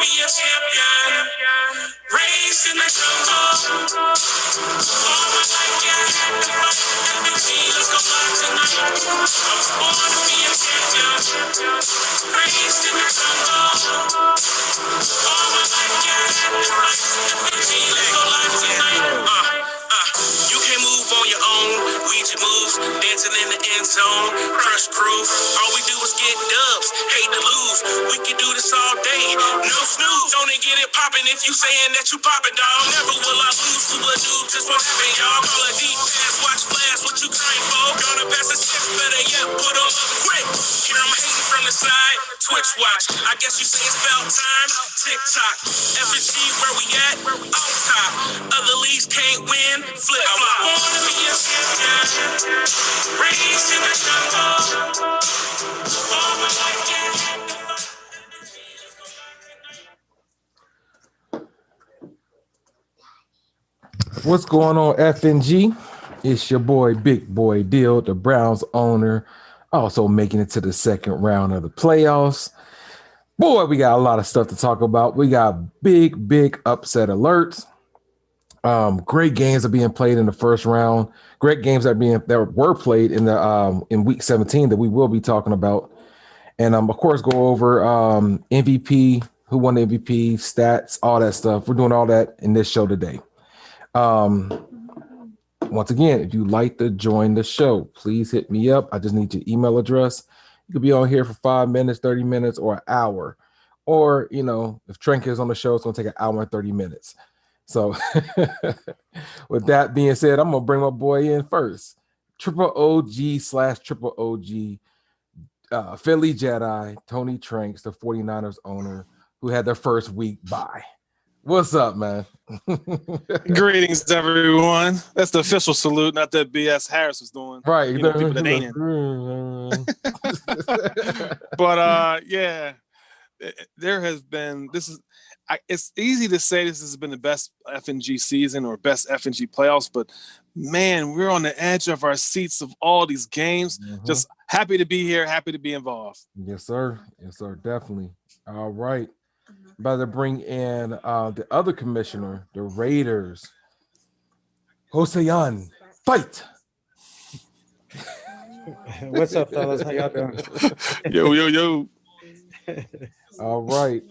be a champion. Raised in the jungle. All my life, yeah, I had to fight. FNG, let's go live tonight. I was born to be a champion. Raised in the jungle. All my life, yeah, I had to fight. FNG, let's go live tonight. You can move on your own. Weed your moves, dancing in the end zone. Crush crew. All we do is get dubs. Hate to lose. We can do this all day. No snooze. Don't get it poppin' if you saying that you poppin', dog. Never will I lose to a dude. Just won't happen, y'all. Call a deep pass. Watch flash. What you crying for? Gonna pass a six. Better yet, put on up quick. Hear 'em hating from the side. Twitch watch. I guess you say it's about time. TikTok. FNG, where we at? On top. Other leagues can't win. Flip flop. I wanna be a champion. Raised in the jungle. All my life, What's going on, FNG? It's your boy, Big Boy Deal, the Browns owner, also making it to the second round of the playoffs. Boy, we got a lot of stuff to talk about. We got big upset alerts. Great games are being played in the first round. Great games that were played in the in week 17 that we will be talking about, and of course go over MVP, who won the MVP, stats, all that stuff. We're doing all that in this show today. Once again, if you'd like to join the show, please hit me up. I just need your email address. You could be on here for 5 minutes, 30 minutes, or an hour. Or, you know, if Trent is on the show, it's going to take an hour and 30 minutes. So with that being said, I'm going to bring my boy in first. Triple OG/Triple OG, Philly Jedi, Tony Tranks, the 49ers owner, who had their first week bye. What's up, man? Greetings, everyone. That's the official salute, not that BS Harris was doing. Right. You know, people that ain't in. But yeah, there has been. It's easy to say this has been the best FNG season or best FNG playoffs, but man, we're on the edge of our seats of all these games. Just happy to be here, happy to be involved. Yes, sir. Yes, sir. Definitely. All right. About to bring in the other commissioner, the Raiders. Hoseyan, fight! What's up, fellas? How y'all doing? Yo. All right.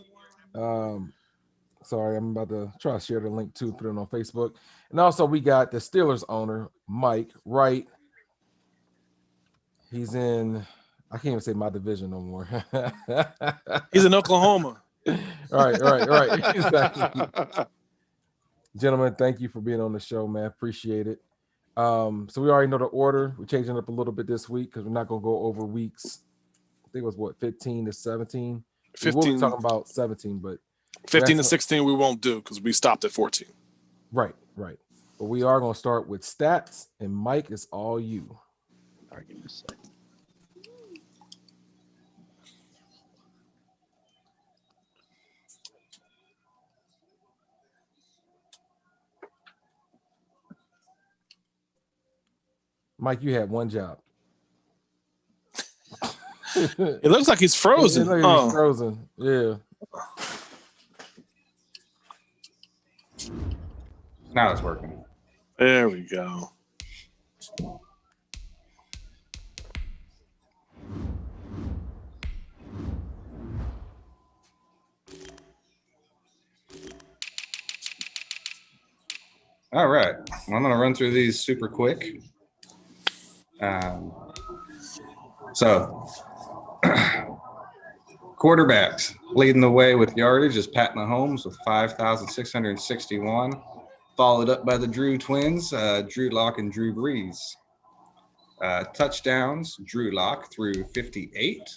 Sorry, I'm about to try to share the link too, put it on Facebook. And also we got the Steelers owner, Mike Wright. He's in, I can't even say my division no more. He's in Oklahoma. Right. Exactly. Gentlemen, thank you for being on the show, man. Appreciate it. So we already know the order. We're changing up a little bit this week because we're not going to go over weeks. I think it was 15 to 17. 15. We'll be talking about 17, but 15 to 16 we won't do because we stopped at 14. Right. But we are going to start with stats, and Mike, it's all you. All right, give me a second. Mike, you had one job. It looks like he's frozen. He's frozen. Yeah. Now it's working. There we go. All right. I'm going to run through these super quick. So, quarterbacks leading the way with yardage is Pat Mahomes with 5,661, followed up by the Drew twins, Drew Lock and Drew Brees. Touchdowns, Drew Lock through 58,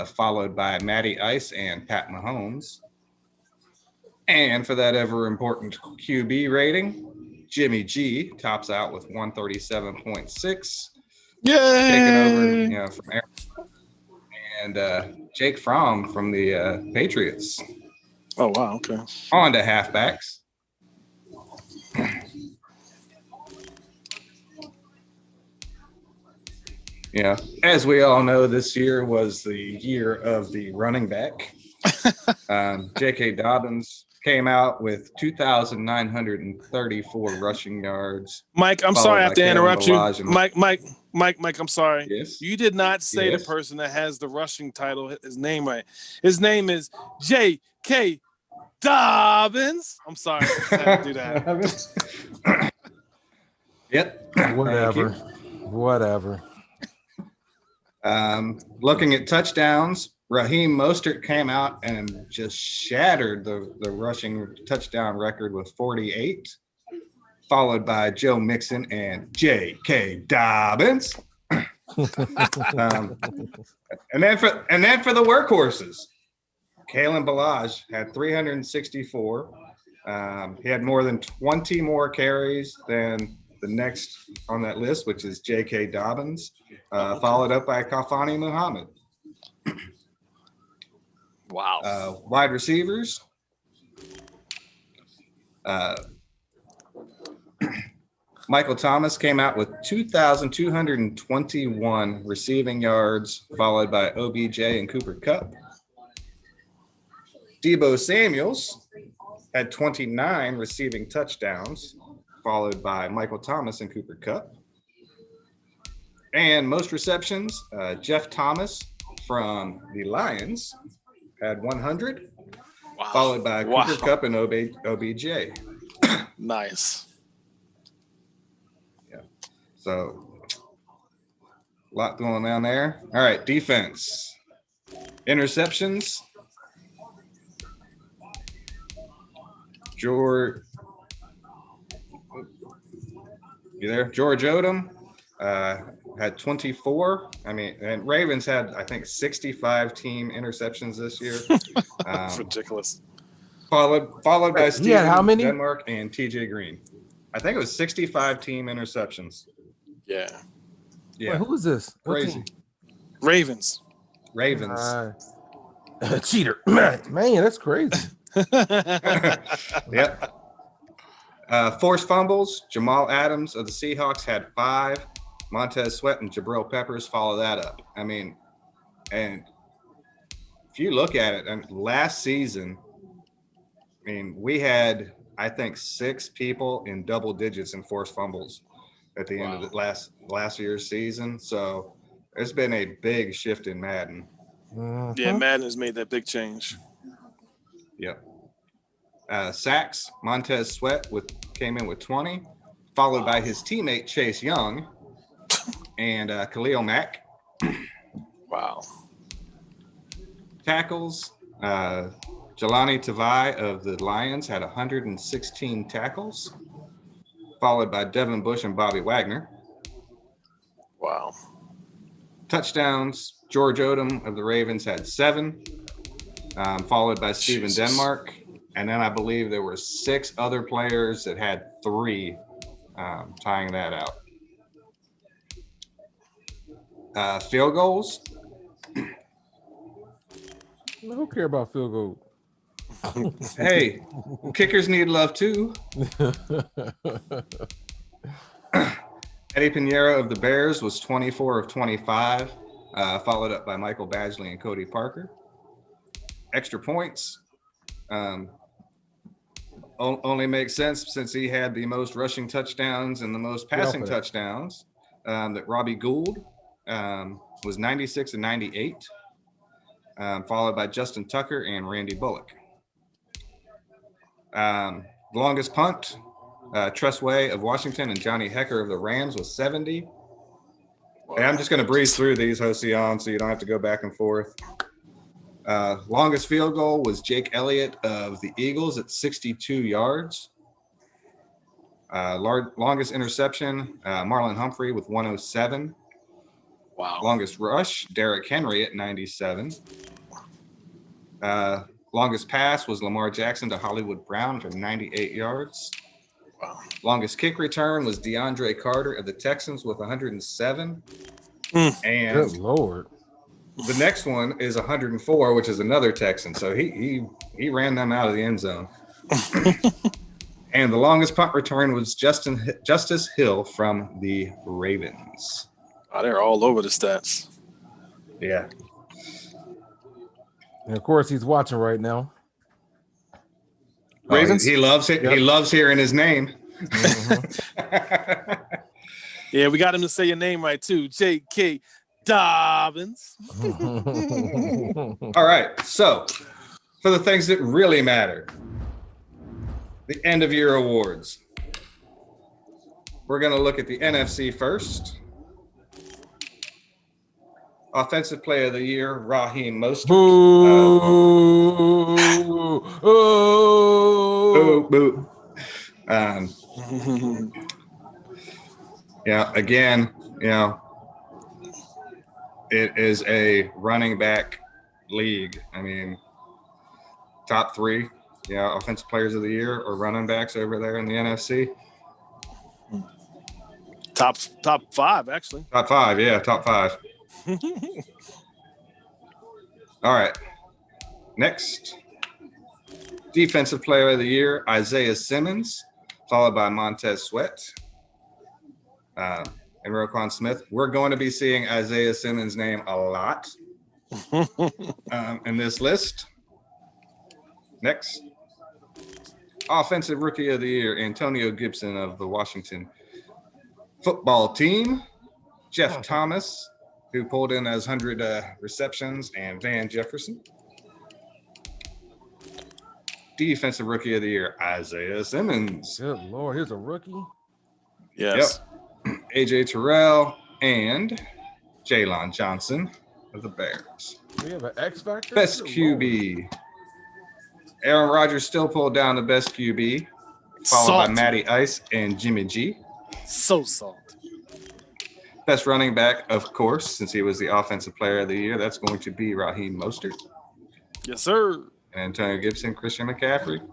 followed by Matty Ice and Pat Mahomes. And for that ever important QB rating, Jimmy G tops out with 137.6. Yay! Taking over, from Aaron. And Jake Fromm from the Patriots. Oh, wow. Okay. On to halfbacks. As we all know, this year was the year of the running back. J.K. Dobbins came out with 2,934 rushing yards. Mike, I'm followed sorry I by have to Kalen interrupt you. Ballage and- Mike, I'm sorry. Yes. You did not say Yes. the person that has the rushing title, his name right. His name is J.K. Dobbins. I'm sorry. I just had to do that. Yep. Whatever. Looking at touchdowns, Raheem Mostert came out and just shattered the rushing touchdown record with 48, followed by Joe Mixon and J.K. Dobbins. And then for the workhorses, Kalen Ballage had 364. He had more than 20 more carries than the next on that list, which is J.K. Dobbins, followed up by Kafani Muhammad. Wow. Wide receivers. Michael Thomas came out with 2,221 receiving yards, followed by OBJ and Cooper Kupp. Deebo Samuels had 29 receiving touchdowns, followed by Michael Thomas and Cooper Kupp. And most receptions, Jeff Thomas from the Lions had 100, followed by Cooper Kupp and OBJ. Nice. Yeah. So a lot going on there. All right, defense. Interceptions. George Odom had 24. And Ravens had, I think, 65 team interceptions this year. That's ridiculous. Followed by Steven how many? Denmark and TJ Green. I think it was 65 team interceptions. Yeah. Yeah. Wait, who is this? What Crazy. team? Ravens. Cheater. Man, that's crazy. Yep. Forced fumbles. Jamal Adams of the Seahawks had 5. Montez Sweat and Jabril Peppers follow that up. And if you look at it, and last season, we had, I think, 6 people in double digits in forced fumbles at the end of the last year's season. So there's been a big shift in Madden. Yeah, Madden has made that big change. Yep. Sacks, Montez Sweat came in with 20, followed by his teammate Chase Young and Khalil Mack. Wow. Tackles, Jelani Tavai of the Lions had 116 tackles, followed by Devin Bush and Bobby Wagner. Wow. Touchdowns, George Odom of the Ravens had 7, followed by Steven Denmark. And then I believe there were 6 other players that had 3, tying that out. Field goals. Who care about field goal? Hey, kickers need love too. Eddie Pinheiro of the Bears was 24 of 25, followed up by Michael Badgley and Cody Parker. Extra points. Only makes sense since he had the most rushing touchdowns and the most passing touchdowns. That Robbie Gould was 96 and 98, followed by Justin Tucker and Randy Bullock. Longest punt, Tress Way of Washington and Johnny Hecker of the Rams was 70. Hey, I'm just going to breeze through these, Hosea, so you don't have to go back and forth. Longest field goal was Jake Elliott of the Eagles at 62 yards. Longest interception, Marlon Humphrey with 107. Wow. Longest rush, Derrick Henry at 97. Longest pass was Lamar Jackson to Hollywood Brown for 98 yards. Wow. Longest kick return was DeAndre Carter of the Texans with 107. And good Lord. The next one is 104, which is another Texan. So he ran them out of the end zone. And the longest punt return was Justice Hill from the Ravens. Oh, they're all over the stats. Yeah. And of course, he's watching right now. Ravens? He loves it. Yep. He loves hearing his name. Mhm. Yeah, we got him to say your name right too. J.K. Dobbins. All right. So, for the things that really matter, the end of year awards. We're going to look at the NFC first. Offensive Player of the Year, Raheem Mostert. Boo! Boo. Yeah, again, it is a running back league. I mean, top 3, offensive players of the year or running backs over there in the NFC. Top 5, actually. Top 5, yeah, top 5. All right. Next, Defensive Player of the Year, Isaiah Simmons, followed by Montez Sweat and Roquan Smith. We're going to be seeing Isaiah Simmons' name a lot in this list. Next, Offensive Rookie of the Year, Antonio Gibson of the Washington Football Team, Jeff Thomas, who pulled in as 100 receptions, and Van Jefferson. Defensive Rookie of the Year, Isaiah Simmons. Good Lord, here's a rookie. Yes. Yep. AJ Terrell and Jalen Johnson of the Bears. We have an X Factor. Best Good QB. Lord. Aaron Rodgers still pulled down the best QB, followed by Matty Ice and Jimmy G. So salty. Best running back, of course, since he was the Offensive Player of the Year, that's going to be Raheem Mostert. Yes, sir. And Antonio Gibson, Christian McCaffrey.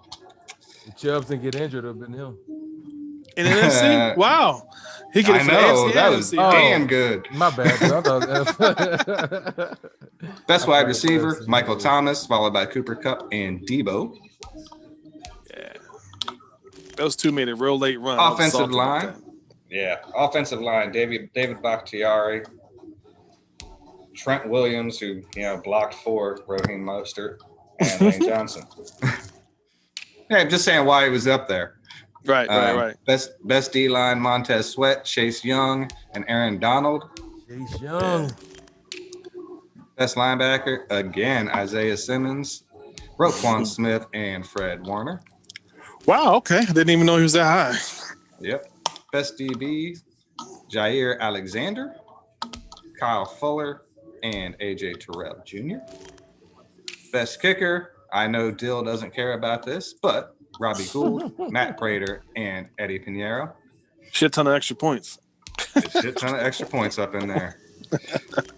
If Chubbs didn't get injured, it would have been him. In NFC? Wow. He could I have know, that was damn good. My bad. Best wide receiver, Michael Thomas, followed by Cooper Kupp and Debo. Yeah. Those two made a real late run. Offensive line. Yeah. Offensive line, David Bakhtiari. Trent Williams, who, blocked for Raheem Mostert and Lane Johnson. Yeah, I'm just saying why he was up there. Right. Best D-line, Montez Sweat, Chase Young, and Aaron Donald. Chase Young. Best linebacker, again, Isaiah Simmons, Roquan Smith, and Fred Warner. Wow, okay. I didn't even know he was that high. Yep. Best DB, Jair Alexander, Kyle Fuller, and AJ Terrell Jr. Best kicker, I know Dill doesn't care about this, but Robbie Gould, Matt Prater, and Eddie Pinheiro. Shit ton of extra points. A shit ton of extra points up in there.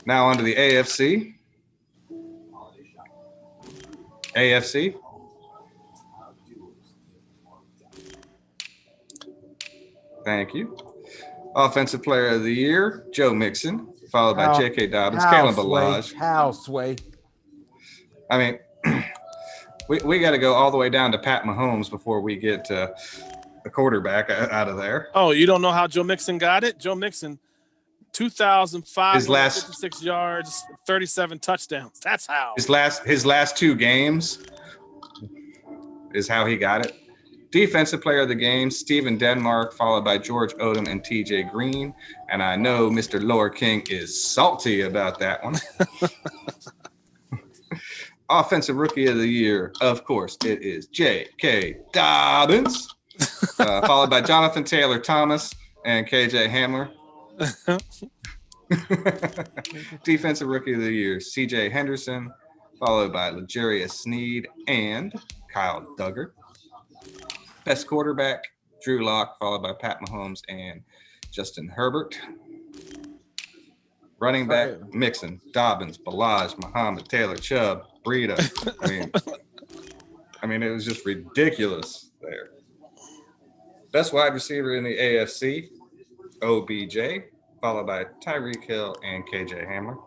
Now on to the AFC. Thank you. Offensive Player of the Year, Joe Mixon, followed by J.K. Dobbins, Kalen Ballage. How sway? I mean, we got to go all the way down to Pat Mahomes before we get the quarterback out of there. Oh, you don't know how Joe Mixon got it? Joe Mixon, 2,556 yards, 37 touchdowns. That's how. His last 2 games is how he got it. Defensive Player of the Game, Steven Denmark, followed by George Odom and T.J. Green. And I know Mr. Lower King is salty about that one. Offensive Rookie of the Year, of course, it is J.K. Dobbins, followed by Jonathan Taylor Thomas and K.J. Hamler. Defensive Rookie of the Year, C.J. Henderson, followed by L'Jarius Sneed and Kyle Duggar. Best quarterback, Drew Lock, followed by Pat Mahomes and Justin Herbert. Running back, Mixon, Dobbins, Ballage, Muhammad, Taylor, Chubb, Breida. I mean, it was just ridiculous there. Best wide receiver in the AFC, OBJ, followed by Tyreek Hill and KJ Hamler.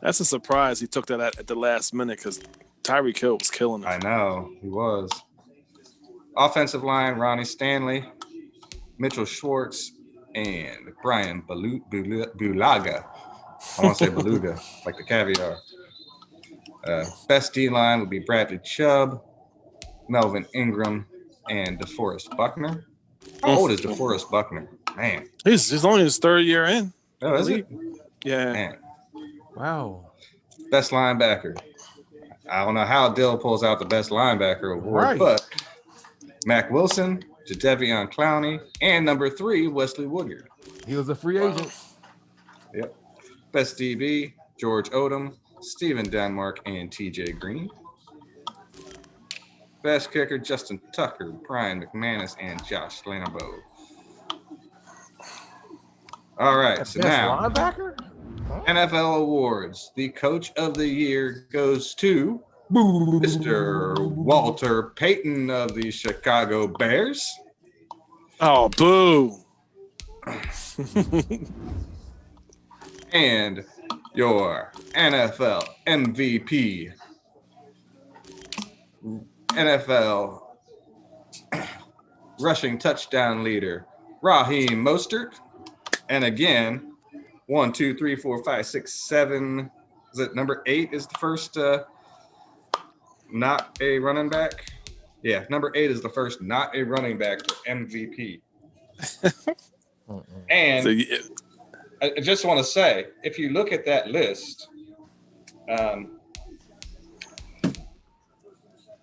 That's a surprise he took that at the last minute because Tyreek Hill was killing it. I know, he was. Offensive line, Ronnie Stanley, Mitchell Schwartz, and Brian Bulaga. I want to say Beluga, like the caviar. Best D-line would be Bradley Chubb, Melvin Ingram, and DeForest Buckner. How old is DeForest Buckner? Man. He's only his third year in. Oh, is it? Yeah. Man. Wow. Best linebacker. I don't know how Dill pulls out the best linebacker award, Right. but Mac Wilson, Jadeveon Clowney, and number 3, Wesley Woodyard. He was a free agent. Yep. Best DB, George Odom, Steven Denmark, and TJ Green. Best kicker, Justin Tucker, Brian McManus, and Josh Lambeau. All right, so Best now linebacker? NFL awards. The coach of the year goes to Mr. Walter Payton of the Chicago Bears. Oh, boo. And your NFL MVP, NFL rushing touchdown leader, Raheem Mostert. And again, 1, 2, 3, 4, 5, 6, 7. Is it number 8 is the first not a running back? Yeah, number 8 is the first not a running back for MVP. And So, I just want to say, if you look at that list,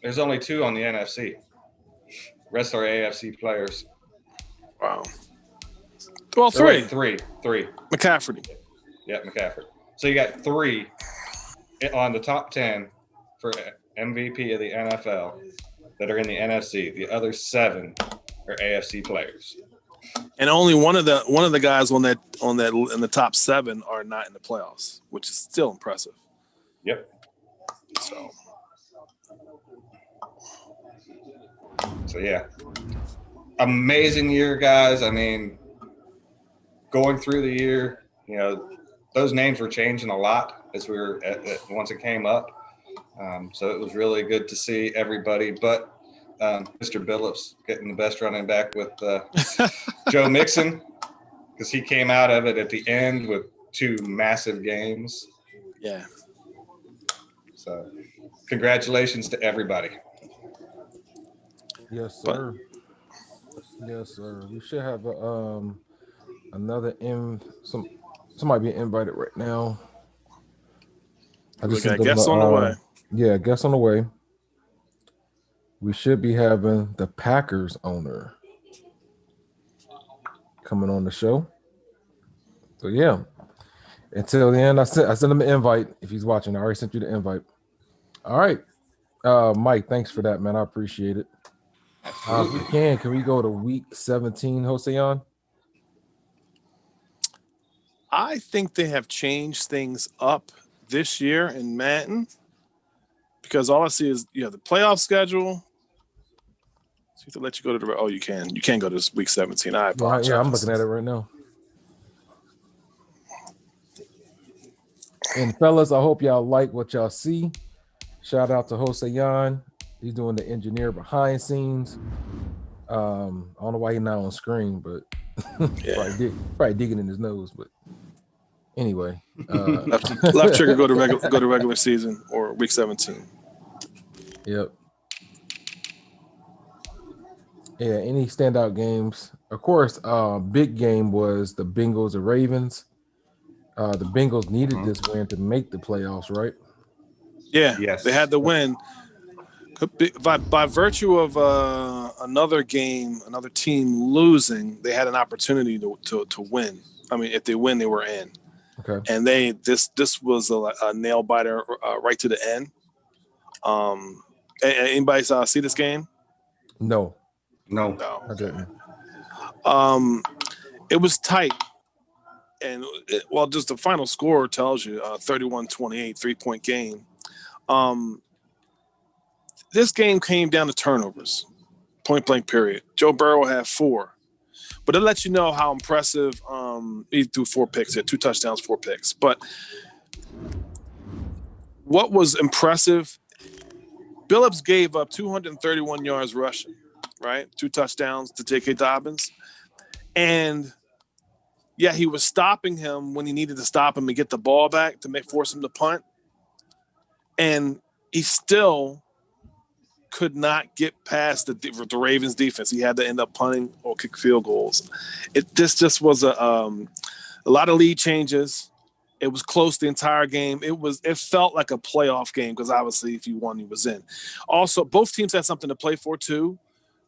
there's only 2 on the NFC. Rest are AFC players. wow. Well, Or wait, 3. 3. McCaffrey. Yeah, McCaffrey. So you got 3 on the top 10 for MVP of the NFL that are in the NFC. The other 7 are AFC players. And only one of the guys on that in the top 7 are not in the playoffs, which is still impressive. Yep. So yeah, amazing year, guys. I mean, going through the year, you know, those names were changing a lot as we were once it came up. So it was really good to see everybody, but Mr. Billups getting the best running back with Joe Mixon, because he came out of it at the end with 2 massive games. Yeah. So congratulations to everybody. Yes, sir. Yes, sir. We should have another somebody being invited right now. We got guests on the way. Yeah, guests on the way. We should be having the Packers owner coming on the show. So yeah. Until then, I sent him an invite. If he's watching, I already sent you the invite. All right. Mike, thanks for that, man. I appreciate it. If we can we go to week 17, Hosean? I think they have changed things up this year in Madden, because all I see is the playoff schedule. So to let you go to the you can go to week 17. I apologize. Yeah, I'm looking at it right now. And fellas, I hope y'all like what y'all see. Shout out to Hoseyan. He's doing the engineer behind scenes. I don't know why he's not on screen, but probably digging in his nose. But anyway, left trigger go to regular season or week 17. Yep. Yeah. Any standout games? Of course, big game was the Bengals and Ravens. The Bengals needed this win to make the playoffs, right? Yeah. Yes. They had the win. By virtue of another game, another team losing, they had an opportunity to win. I mean, if they win, they were in. Okay. And this was a nail biter right to the end. Anybody see this game? No, I didn't. It was tight. And just the final score tells you 31-28, 3-point game. This game came down to turnovers, point blank period. Joe Burrow had 4, but it lets you know how impressive. He threw 4 picks, had 2 touchdowns, 4 picks. But what was impressive, Billups gave up 231 yards rushing, right? 2 touchdowns to J.K. Dobbins. And yeah, he was stopping him when he needed to stop him and get the ball back to force him to punt. And he still could not get past the Ravens defense. He had to end up punting or kick field goals. This just was a lot of lead changes. It was close the entire game. It felt like a playoff game because obviously if you won, he was in. Also, both teams had something to play for too,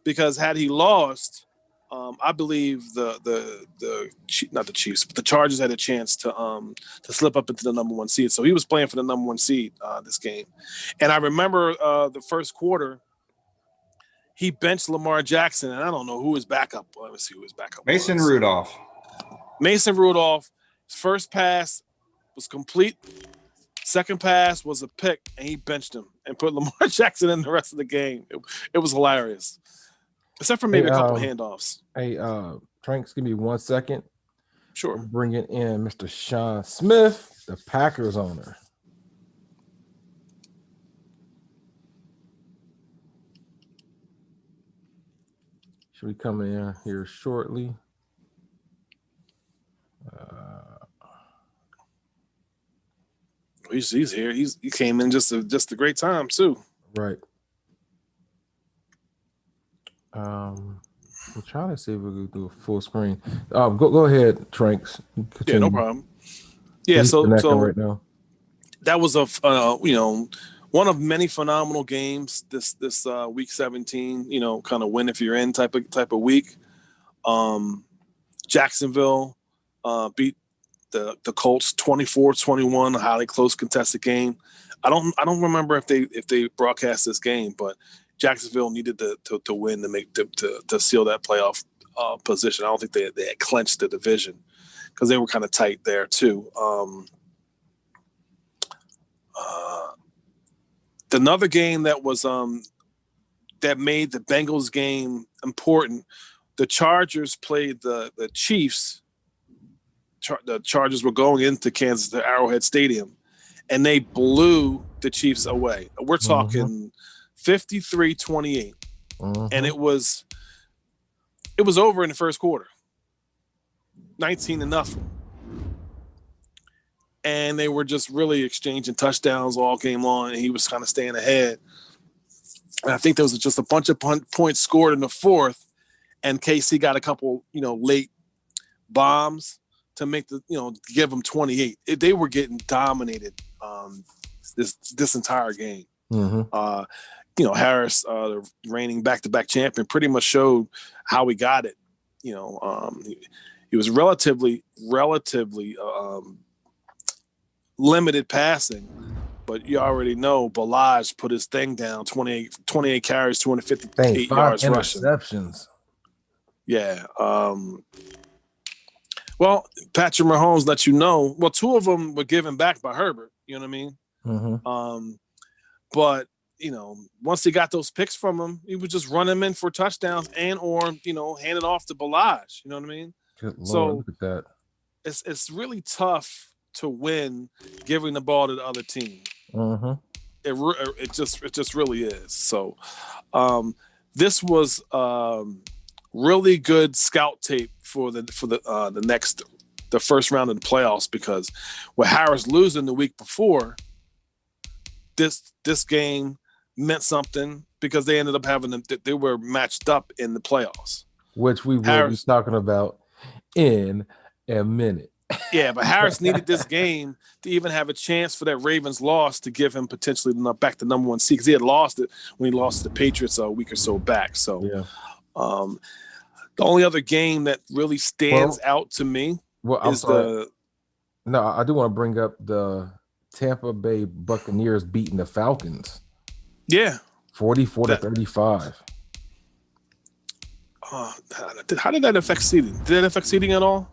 because had he lost, I believe not the Chiefs, but the Chargers had a chance to slip up into the number 1 seed. So he was playing for the number 1 seed this game. And I remember the first quarter, he benched Lamar Jackson, and I don't know who his backup. Let me see who his backup Mason was. Rudolph. Mason Rudolph. His first pass was complete. Second pass was a pick, and he benched him and put Lamar Jackson in the rest of the game. It was hilarious, except for maybe a couple handoffs. Hey, Tranks, give me 1 second. Sure. I'm bringing in Mr. Sean Smith, the Packers owner. Should be coming in here shortly. He's here. He came in just a great time too. Right. I'm trying to see if we can do a full screen. Go ahead, Tranks. Continue. Yeah, no problem. Yeah, so right now. That was one of many phenomenal games this week 17. Kind of win if you're in type of week. Jacksonville beat the Colts 24-21, a highly close contested game. I don't remember if they broadcast this game, but Jacksonville needed to win to make to seal that playoff position. I don't think they had clinched the division because they were kind of tight there too. Another game that was that made the Bengals game important. The Chargers played the Chiefs. The Chargers were going into Kansas, the Arrowhead Stadium, and they blew the Chiefs away. We're talking 53-28, and it was over in the first quarter, 19-0, and they were just really exchanging touchdowns all game long, and he was kind of staying ahead. And I think there was just a bunch of points scored in the fourth, and KC got a couple, late bombs to make give them 28. They were getting dominated this entire game. Harris, the reigning back-to-back champion, pretty much showed how he got it. He was relatively limited passing, but you already know Balaj put his thing down. 28 carries, 258 yards rushing. Interceptions. Yeah. Well, Patrick Mahomes let you know. Well, 2 of them were given back by Herbert. You know what I mean? But once he got those picks from him, he would just run him in for touchdowns or hand it off to Balaj. You know what I mean? Good Lord, so look at that. It's really tough to win giving the ball to the other team. It just really is. So this was really good scout tape for the first round of the playoffs, because with Harris losing the week before, this game meant something because they ended up they were matched up in the playoffs, which we will be talking about in a minute. Yeah, but Harris needed this game to even have a chance for that Ravens loss to give him potentially back the number 1 seed, because he had lost it when he lost to the Patriots a week or so back. So yeah. The only other game that really stands out to me is I do want to bring up the Tampa Bay Buccaneers beating the Falcons. Yeah. 44-35. How did that affect seeding? Did that affect seeding at all?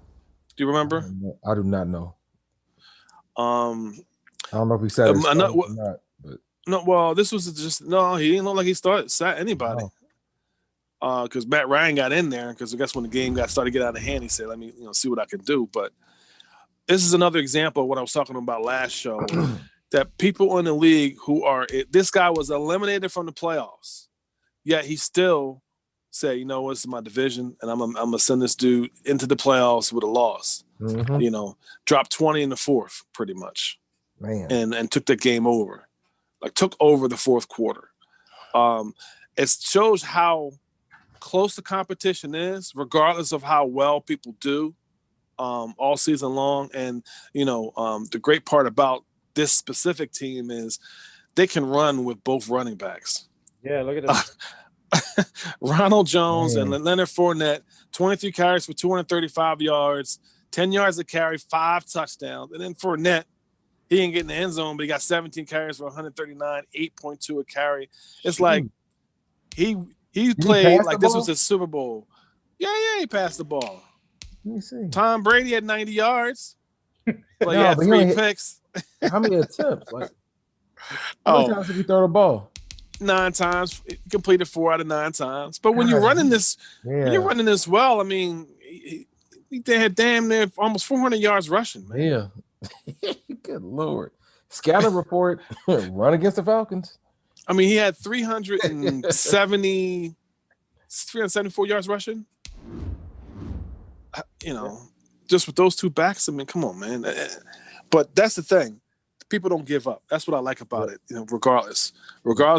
Do you remember? I do not know. I don't know if he said it or not. But. No, well, this was just he didn't look like he sat anybody. Because Matt Ryan got in there, because I guess when the game started to get out of hand, he said, "Let me see what I can do." But this is another example of what I was talking about last show, that people in the league this guy was eliminated from the playoffs, yet he still said, "This is my division, and I'm gonna send this dude into the playoffs with a loss." Dropped 20 in the fourth, pretty much, man, and took the game over, took over the fourth quarter. It shows how close the competition is, regardless of how well people do all season long. And, the great part about this specific team is they can run with both running backs. Yeah, look at them. Ronald Jones and Leonard Fournette, 23 carries for 235 yards, 10 yards a carry, 5 touchdowns. And then Fournette, he didn't get in the end zone, but he got 17 carries for 139, 8.2 a carry. It's like he played like this was his Super Bowl. Yeah, he passed the ball. Let me see. Tom Brady had 90 yards, but he had 3 picks. How many attempts? Like, how many times did he throw the ball? 9 times. He completed 4 out of 9 times. But when you're running this, well, I mean, they had damn near almost 400 yards rushing, man. Yeah. Good Lord. Scouting report, run against the Falcons. I mean, he had 374 yards rushing. Just with those 2 backs, I mean, come on, man. But that's the thing. People don't give up. That's what I like about it, regardless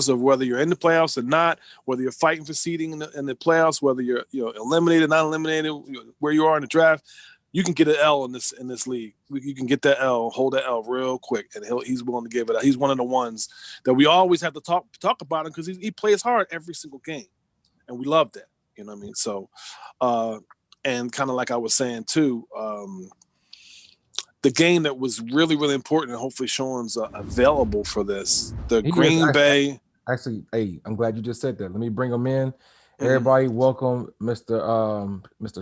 of whether you're in the playoffs or not, whether you're fighting for seeding in the playoffs, whether you're eliminated, not eliminated, where you are in the draft. You can get an L in this league. You can get that L, hold that L real quick, and he's willing to give it out. He's one of the ones that we always have to talk about him because he plays hard every single game, and we love that. You know what I mean? So, and kind of like I was saying too, the game that was really, really important, and hopefully Sean's available for this, Green Bay. Actually, hey, I'm glad you just said that. Let me bring him in. Everybody, welcome Mr.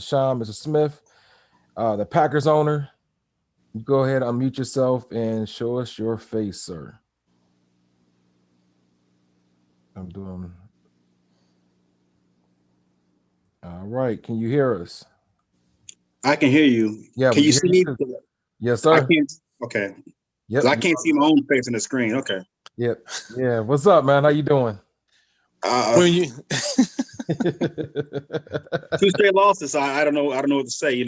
Sean, Mr. Smith. The Packers owner. Go ahead, unmute yourself and show us your face, sir. I'm doing. All right. Can you hear us? I can hear you. Yeah. Can you see me? Yes, sir. I can't. Okay. Yep. I can't see my own face on the screen. Okay. Yep. Yeah. What's up, man? How you doing? 2 straight losses. I don't know what to say.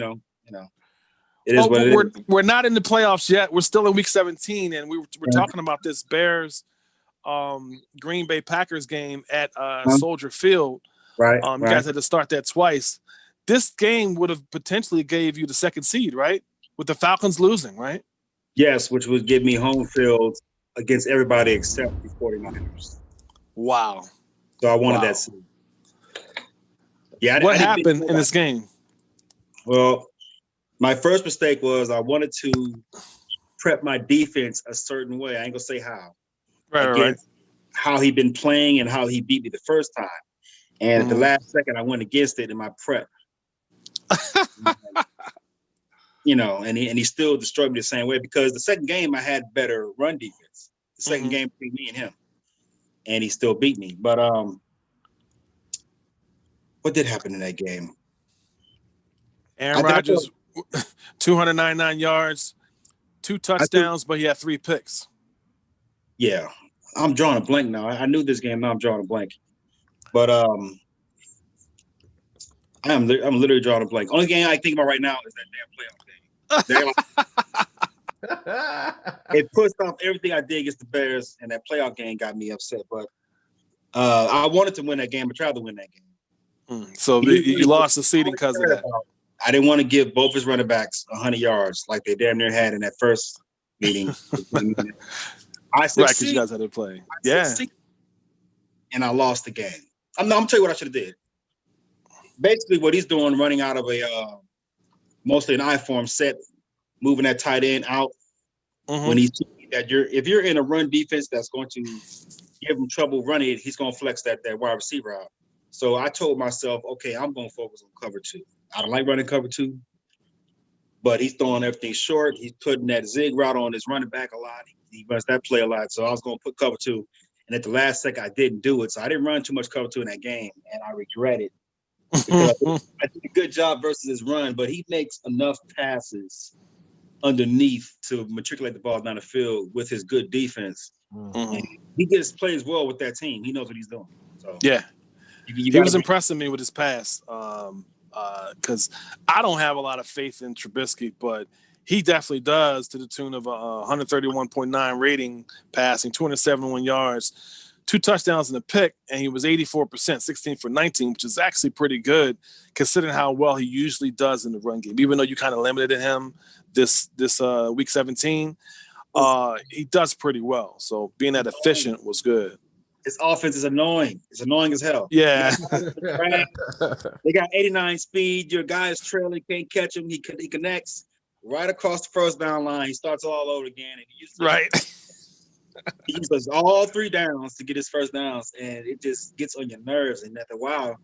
It is what it is. We're not in the playoffs yet. We're still in week 17, and we're talking about this Bears Green Bay Packers game at Soldier Field. Right. You guys had to start that twice. This game would have potentially gave you the 2nd seed, right? With the Falcons losing, right? Yes, which would give me home field against everybody except the 49ers. Wow. So I wanted that seed. Yeah. What happened in this game? Well, my first mistake was I wanted to prep my defense a certain way. I ain't gonna say how. Right. How he been playing and how he beat me the first time. And at the last second, I went against it in my prep. And he still destroyed me the same way because the second game I had better run defense. The second game between me and him, and he still beat me. But what did happen in that game? Aaron Rodgers, 299 yards, 2 touchdowns, but he had 3 picks. Yeah, I'm drawing a blank now. I knew this game. Now I'm drawing a blank. But I'm literally drawing a blank. Only game I think about right now is that damn playoff game. It pushed off everything I did against the Bears, and that playoff game got me upset. But I wanted to win that game, but tried to win that game. So you lost the seeding because of that. I didn't want to give both his running backs 100 yards like they damn near had in that first meeting. I succeeded. Right, because you guys had to play. And I lost the game. I'm tell you what I should have did. Basically, what he's doing, running out of a mostly an I-form set, moving that tight end out. When he's that if you're in a run defense that's going to give him trouble running, he's going to flex that wide receiver out. So I told myself, okay, I'm going to focus on cover 2. I don't like running cover 2, but he's throwing everything short. He's putting that zig route on his running back a lot. He runs that play a lot. So I was going to put cover 2. And at the last second, I didn't do it. So I didn't run too much cover 2 in that game, and I regret it. Because I did a good job versus his run, but he makes enough passes underneath to matriculate the ball down the field with his good defense. He plays well with that team. He knows what he's doing. So yeah, he was impressing me with his pass because I don't have a lot of faith in Trubisky, but he definitely does, to the tune of 131.9 rating passing, 271 yards, 2 touchdowns and a pick, and he was 84%, 16 for 19, which is actually pretty good considering how well he usually does in the run game. Even though you kind of limited him this week 17, he does pretty well. So being that efficient was good. His offense is annoying. It's annoying as hell. Yeah. They got 89 speed. Your guy is trailing, can't catch him. He connects right across the first down line. He starts all over again. And he uses all 3 downs to get his first downs, and it just gets on your nerves. And after a while,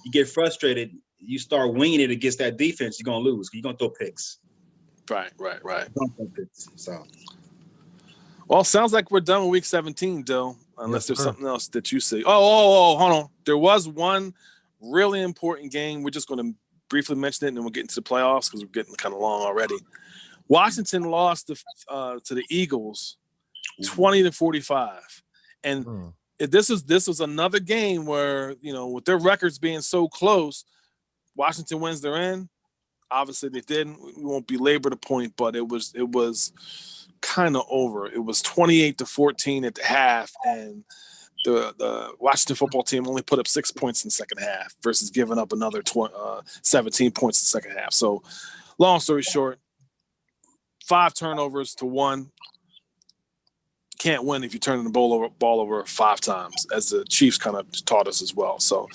you get frustrated. You start winging it against that defense, you're going to lose. You're going to throw picks. Right. So, well, sounds like we're done with week 17, Dill, unless there's something else that you see. Oh, hold on. There was one really important game. We're just going to briefly mention it, and then we'll get into the playoffs because we're getting kind of long already. Washington lost to the Eagles 20-45. And this was another game where, with their records being so close, Washington wins their end. Obviously they didn't. We won't belabor the point, but it was kind of over. It was 28-14 at the half, and the Washington football team only put up 6 points in the second half versus giving up another 17 points in the second half. So long story short, 5 turnovers to 1. Can't win if you turn the ball over 5 times, as the Chiefs kind of taught us as well. So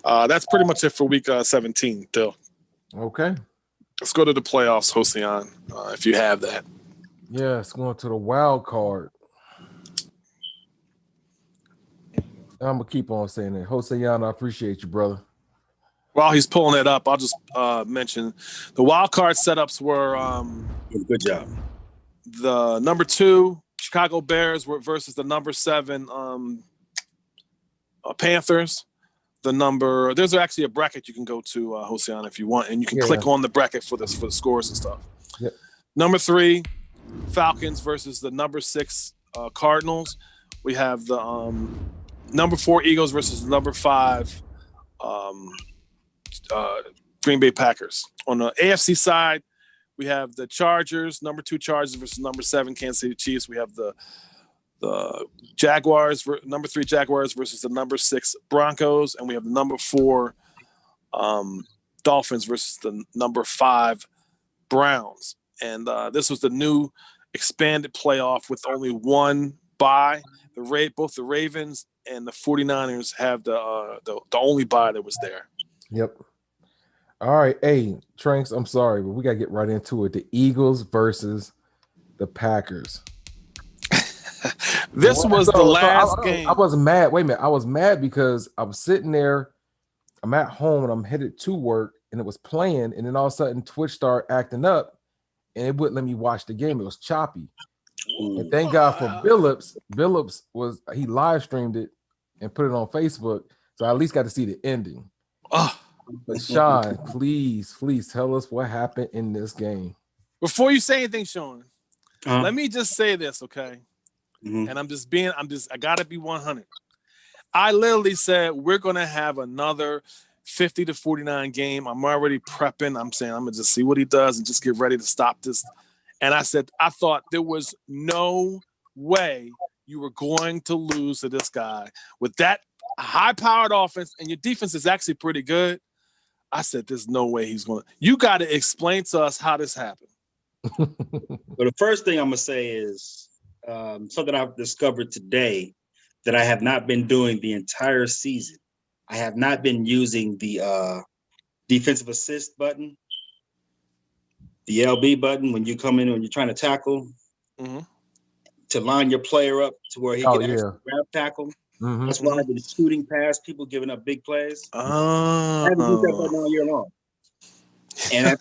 that's pretty much it for week 17, Dill. Okay. Let's go to the playoffs, Hossein, if you have that. Yeah, it's going to the wild card. I'm going to keep on saying it. Hossein, I appreciate you, brother. While he's pulling it up, I'll just mention the wild card setups were good job. The number 2 Chicago Bears versus the number 7 Panthers. There's actually a bracket you can go to, Hossein, if you want, and you can click on the bracket for the scores and stuff. Yep. Number 3 Falcons versus the number 6 Cardinals. We have the number 4 Eagles versus the number 5 Green Bay Packers. On the AFC side, we have the Chargers, number 2 Chargers versus number 7 Kansas City Chiefs. We have the Jaguars, number 3 Jaguars versus the number 6 Broncos, and we have the number 4 Dolphins versus the number 5 Browns. And this was the new expanded playoff with only one bye. Both the Ravens and the 49ers have the only bye that was there. Yep. All right. Hey, Tranks, I'm sorry, but we got to get right into it. The Eagles versus the Packers. This was the last game. I was mad. Wait a minute. I was mad because I was sitting there. I'm at home and I'm headed to work, and it was playing. And then all of a sudden, Twitch started acting up, and it wouldn't let me watch the game. It was choppy. And thank God for Billups. Billups he live streamed it and put it on Facebook, so I at least got to see the ending. But Sean, please tell us what happened in this game. Before you say anything, Sean, let me just say this, okay? Mm-hmm. And I gotta be 100. I literally said we're gonna have another 50-49 game. I'm already prepping. I'm saying I'm gonna just see what he does and just get ready to stop this. And I said I thought there was no way you were going to lose to this guy with that high-powered offense, and your defense is actually pretty good. I said there's no way he's going to. You got to explain to us how this happened. Well, the first thing I'm gonna say is something I've discovered today that I have not been doing the entire season. I have not been using the defensive assist button, the LB button when you come in when you're trying to tackle, to line your player up to where he can actually grab tackle. Mm-hmm. That's why I've been shooting past people giving up big plays. I haven't used that button all year long. And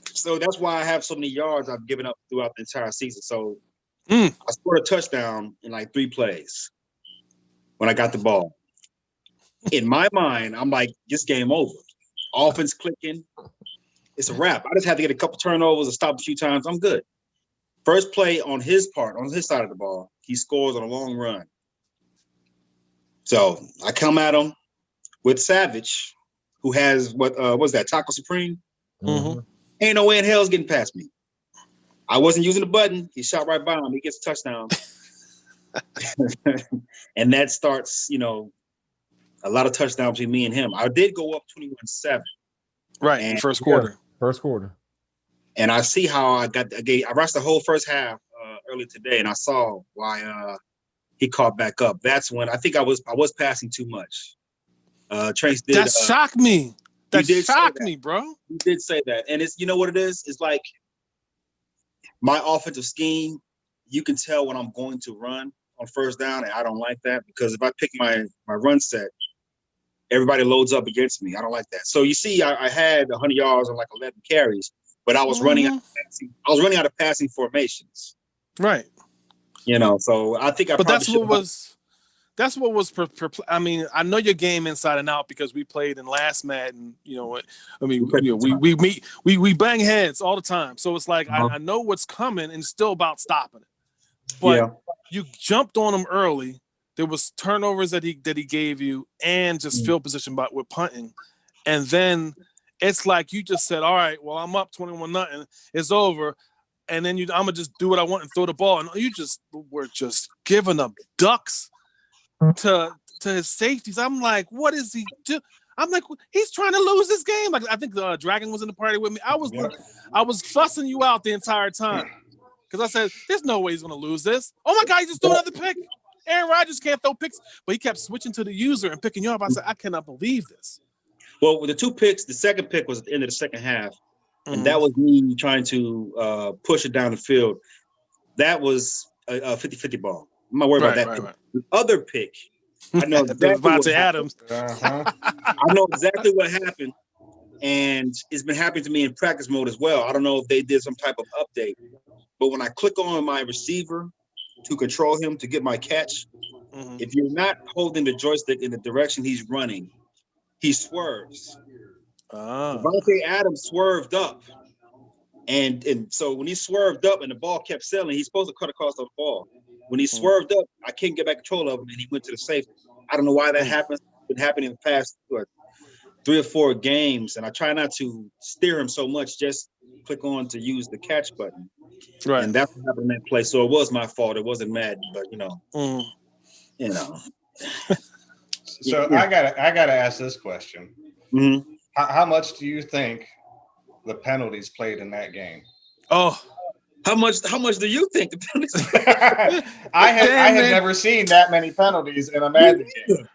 so that's why I have so many yards I've given up throughout the entire season. So I scored a touchdown in like 3 plays when I got the ball. In my mind, I'm like, this game over. Offense clicking. It's a wrap. I just had to get a couple turnovers and stop a few times. I'm good. First play on his side of the ball, he scores on a long run. So I come at him with Savage, who has what's that, Taco Supreme? Mm-hmm. Ain't no way in hell is getting past me. I wasn't using the button. He shot right by him. He gets a touchdown. And that starts, a lot of touchdowns between me and him. I did go up 21-7. Right, in first quarter. First quarter. And I see how I watched the whole first half earlier today, and I saw why he caught back up. That's when I think I was passing too much. Trace did. That shocked me. That shocked me, bro. You did say that, and it's what it is. It's like my offensive scheme. You can tell when I'm going to run on first down, and I don't like that because if I pick my run set, everybody loads up against me. I don't like that. So you see, I had 100 yards on like 11 carries, but I was running out of passing. I was running out of passing formations. Right. So I think But that's what was. I mean, I know your game inside and out because we played in last Madden. We bang heads all the time. So it's like I know what's coming and it's still about stopping it. But you jumped on him early. There was turnovers that he gave you and just field position with punting. And then it's like you just said, all right, well, I'm up 21-0. It's over. And then I'm going to just do what I want and throw the ball. And you were just giving up ducks to his safeties. I'm like, what is he do? I'm like, he's trying to lose this game. Like, I think the Dragon was in the party with me. I was fussing you out the entire time because I said, there's no way he's going to lose this. Oh, my God, he just threw another pick. Aaron Rodgers can't throw picks, but he kept switching to the user and picking you up. I said, I cannot believe this. Well, with the 2 picks, the second pick was at the end of the second half, and that was me trying to push it down the field. That was a 50-50 ball. I'm not worried about that. Right. The other pick, I know exactly what Adams. I know exactly what happened, and it's been happening to me in practice mode as well. I don't know if they did some type of update, but when I click on my receiver to control him to get my catch, if you're not holding the joystick in the direction he's running, he swerves. Devontae Adams swerved up. And so when he swerved up and the ball kept sailing, he's supposed to cut across the ball. When he swerved up, I couldn't get back control of him, and he went to the safety. I don't know why that happens. It's been happening in the past 3 or 4 games, and I try not to steer him so much. Just click on to use the catch button. Right. And that's what happened in that play. So it was my fault. It wasn't Madden, but So I gotta ask this question. Mm-hmm. How much do you think the penalties played in that game? Oh, how much do you think the penalties? I had never seen that many penalties in a Madden game.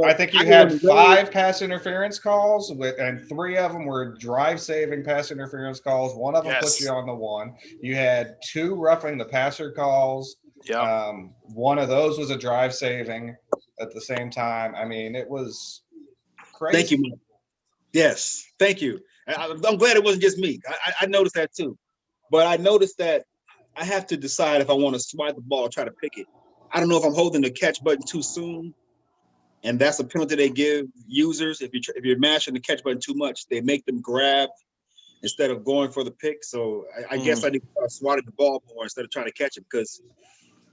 I think you had 5 pass interference calls, and 3 of them were drive-saving pass interference calls. 1 of them put you on the 1. You had 2 roughing the passer calls. Yeah. 1 of those was a drive-saving at the same time. I mean, it was crazy. Thank you, Mike. Yes, thank you. I'm glad it wasn't just me. I noticed that too. But I noticed that I have to decide if I want to swipe the ball or try to pick it. I don't know if I'm holding the catch button too soon, and that's a penalty they give users. If you're mashing the catch button too much, they make them grab instead of going for the pick. So I guess I need to start swatting the ball more instead of trying to catch it, because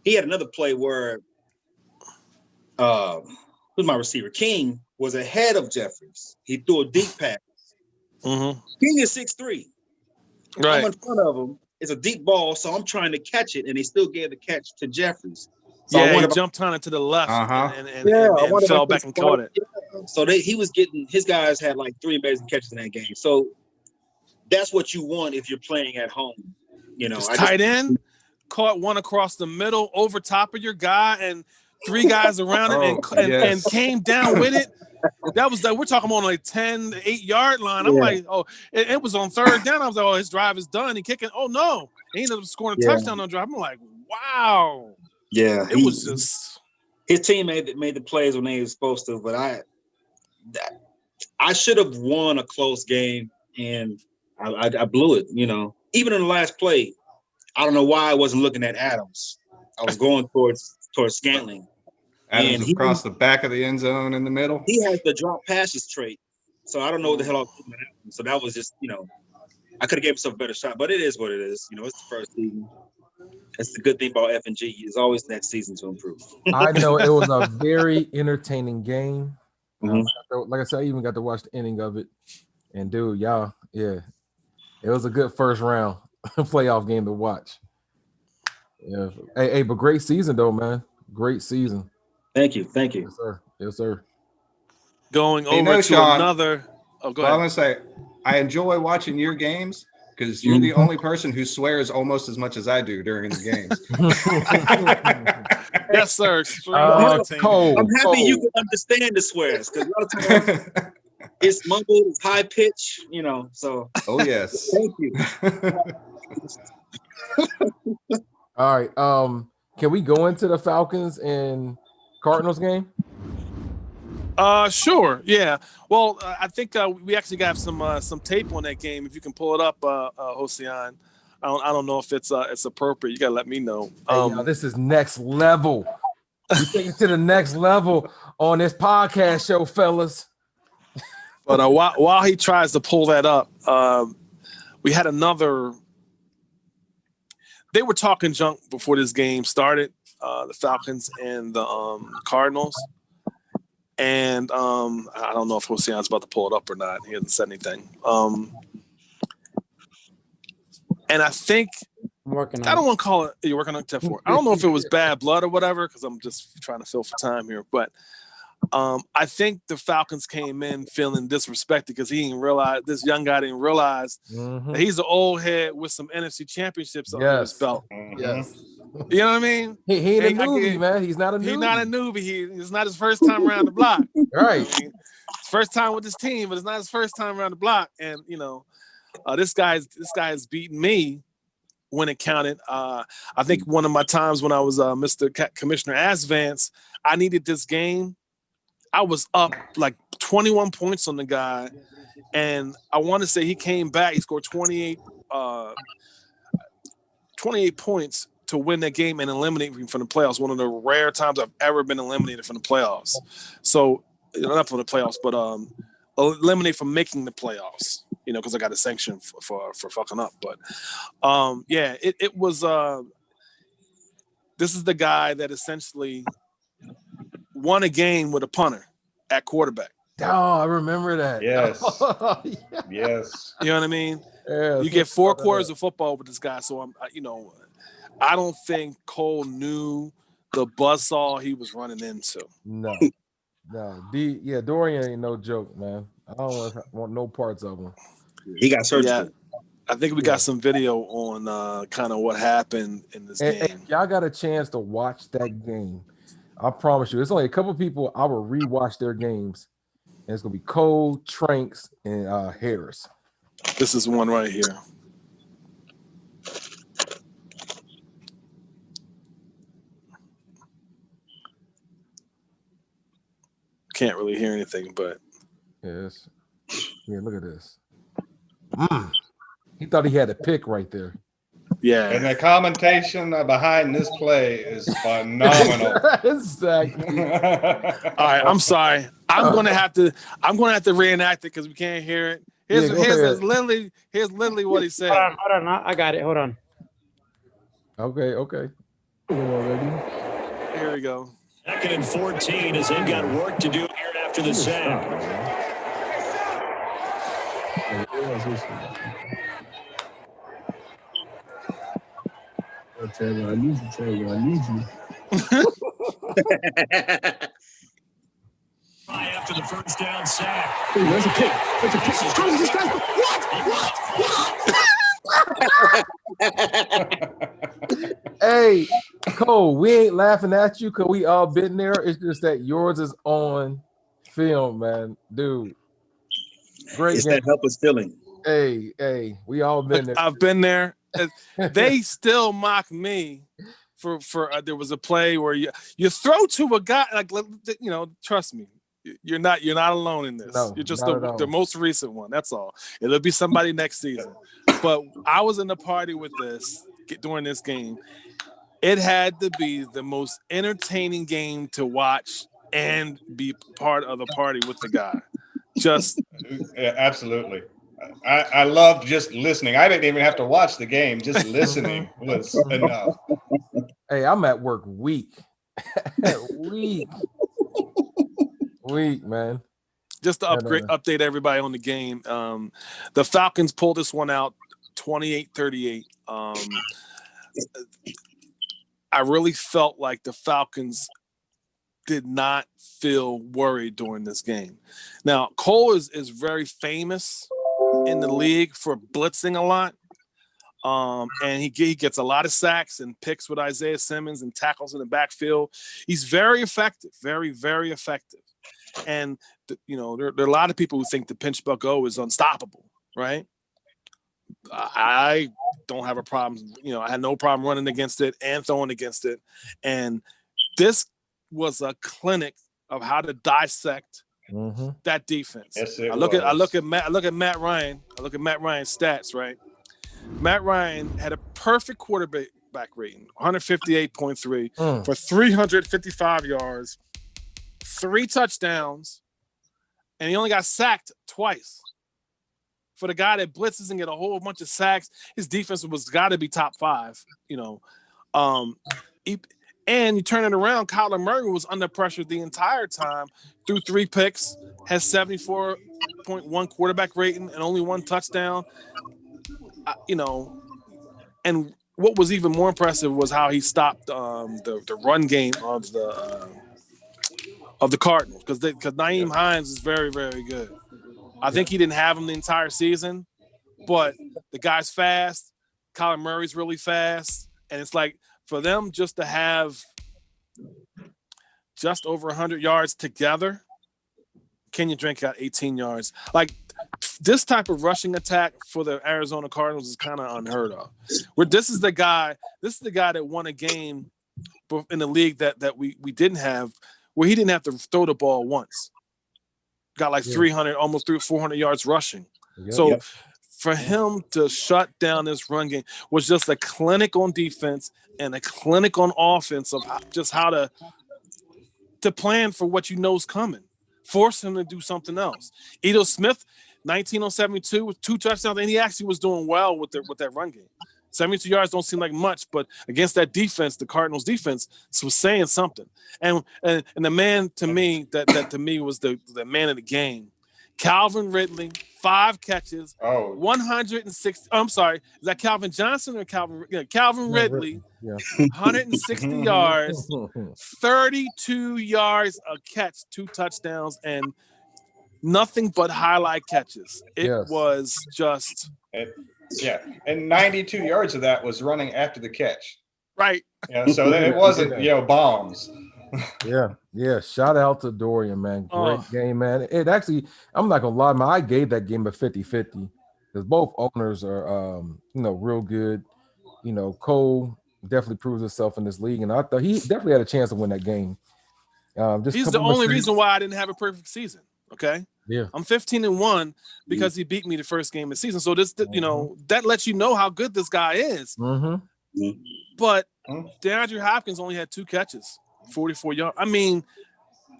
he had another play where who's my receiver? King was ahead of Jeffries. He threw a deep pass. King is 6'3". Right. I'm in front of him. It's a deep ball, so I'm trying to catch it, and he still gave the catch to Jeffries. So he jumped on it to the left and fell back and caught it. So he was getting, his guys had like 3 amazing catches in that game. So that's what you want if you're playing at home. Tight end, caught one across the middle over top of your guy, and 3 guys around it and came down with it. That was we're talking on like 10, 8-yard line. I'm like, it was on 3rd down. I was like, oh, his drive is done. He kicking. Oh no, he ended up scoring a touchdown on drive. I'm like, wow. Yeah, it was just his team made the plays when they were supposed to, but I should have won a close game, and I blew it. Even in the last play, I don't know why I wasn't looking at Adams. I was going towards Scantling. Adams was across the back of the end zone in the middle. He has the drop passes trait, so I don't know what the hell I was doing. So that was just, I could have gave myself a better shot, but it is what it is. It's the first season. That's the good thing about FNG. There's always next season to improve. I know it was a very entertaining game. Like I said, I even got to watch the ending of it. And dude, it was a good first round playoff game to watch. Yeah. Hey, but great season though, man. Great season. Thank you. Yes, sir. Yes, sir. Going You over know, to Sean, another. Oh, go Well, I'm ahead. gonna say I enjoy watching your games because you're the only person who swears almost as much as I do during the games. Yes, sir. Extreme entertainment. Cole, I'm happy you Cole. can understand the swears because a lot of times it's mumbled, it's high pitch, So Oh yes. thank you. All right. Can we go into the Falcons and Cardinals game? Sure. Yeah. Well, I think we actually got some tape on that game. If you can pull it up, Hosian. I don't know if it's appropriate. You gotta let me know. Hey, y'all, this is next level. We take it to the next level on this podcast show, fellas. But while he tries to pull that up, we had another. They were talking junk before this game started. The Falcons and the Cardinals. And I don't know if Hosian's about to pull it up or not. He hasn't said anything. And I think I'm working on I don't want to call it. You're working on Tech 4. I don't know if it was bad blood or whatever because I'm just trying to fill for time here. But I think the Falcons came in feeling disrespected because he didn't realize this young guy didn't realize that he's an old head with some NFC championships under his belt. Yes. You know what I mean? He ain't a newbie, man. He's not a newbie. He's not a newbie. It's not his first time around the block. Right. You know what I mean? First time with this team, but it's not his first time around the block. And this guy has beaten me when it counted. I think one of my times when I was Mr. Commissioner Asvance, I needed this game. I was up like 21 points on the guy, and I want to say he came back. He scored 28 points to win that game and eliminate me from the playoffs. One of the rare times I've ever been eliminated from the playoffs. So not from the playoffs, but eliminate from making the playoffs. Because I got a sanction for fucking up. But it was. This is the guy that essentially won a game with a punter at quarterback. Oh, I remember that. Yes. Yeah. Yes. You know what I mean? Yeah, you get 4 quarters of football with this guy. So I don't think Cole knew the buzzsaw he was running into. No. Dorian ain't no joke, man. I don't want no parts of him. He got surgical. Yeah, I think we got some video on kind of what happened in this game. If y'all got a chance to watch that game, I promise you, it's only a couple people I will rewatch their games. And it's gonna be Cole, Tranks, and Harris. This is one right here. Can't really hear anything, but yes. Yeah, look at this. He thought he had a pick right there. Yeah. And the commentation behind this play is phenomenal. Exactly. All right, I'm sorry. I'm gonna have to reenact it because we can't hear it. Here's literally what he said. Hold on. I got it. Hold on. Okay. Here we go. 2nd and 14 as they've got work to do here after the sack. Trevor, I need you. After the first down sack. Hey, there's a pick. How does this guy? What? Hey, Cole, we ain't laughing at you because we all been there. It's just that yours is on film, man. Dude. Great It's game. that helpless feeling. Hey, we all been there. I've been there. They still mock me for there was a play where you throw to a guy like trust me, you're not alone in this. No, you're just not the most recent one. That's all. It'll be somebody next season. But I was in the party with this during this game. It had to be the most entertaining game to watch and be part of the party with the guy. Just Yeah, absolutely. I loved just listening. I didn't even have to watch the game. Just listening was enough. Hey, I'm at work weak. weak, man. just to update everybody on the game. The Falcons pulled this one out 28-38. I really felt like the Falcons did not feel worried during this game. Now, Cole is very famous in the league for blitzing a lot. And he gets a lot of sacks and picks with Isaiah Simmons and tackles in the backfield. He's very effective, very, very effective. And, there are a lot of people who think the pinch buck O is unstoppable, right? I don't have a problem. I had no problem running against it and throwing against it. And this was a clinic of how to dissect that defense. Yes, I look at Matt Ryan. I look at Matt Ryan's stats, right? Matt Ryan had a perfect quarterback rating, 158.3 for 355 yards, 3 touchdowns, and he only got sacked twice. For the guy that blitzes and get a whole bunch of sacks, his defense was got to be top 5. And you turn it around, Kyler Murray was under pressure the entire time, threw 3 picks, has 74.1 quarterback rating, and only 1 touchdown. And what was even more impressive was how he stopped the run game of the Cardinals, because Nyheim Hines is very, very good. I think he didn't have him the entire season, but the guy's fast. Kyler Murray's really fast, and it's like for them just to have just over 100 yards together. Kenyon Drake got 18 yards. Like, this type of rushing attack for the Arizona Cardinals is kind of unheard of. This is the guy that won a game in the league that we didn't have, where he didn't have to throw the ball once. Got like 300, almost 400 yards rushing. So for him to shut down this run game was just a clinic on defense and a clinic on offense of just how to plan for what you know is coming. Force him to do something else. Edo Smith, 19 on 72 with 2 touchdowns, and he actually was doing well with that run game. 72 yards don't seem like much, but against that defense, the Cardinals defense was saying something. And the man to me that to me was the man of the game, Calvin Ridley, 5 catches, 160. I'm sorry, is that Calvin Johnson or Calvin? Yeah, Calvin Ridley, 160 yards, 32 yards a catch, 2 touchdowns, and nothing but highlight catches. It was just. And 92 yards of that was running after the catch. Right. So it wasn't, bombs. Yeah. Shout out to Dorian, man. Great game, man. It actually, I'm not gonna lie, man. I gave that game a 50-50 because both owners are, real good. Cole definitely proves himself in this league, and I thought he definitely had a chance to win that game. He's the only reason why I didn't have a perfect season. Okay. Yeah, I'm 15-1 because he beat me the first game of the season. So this, that lets you know how good this guy is. But DeAndre Hopkins only had 2 catches, 44 yards. I mean,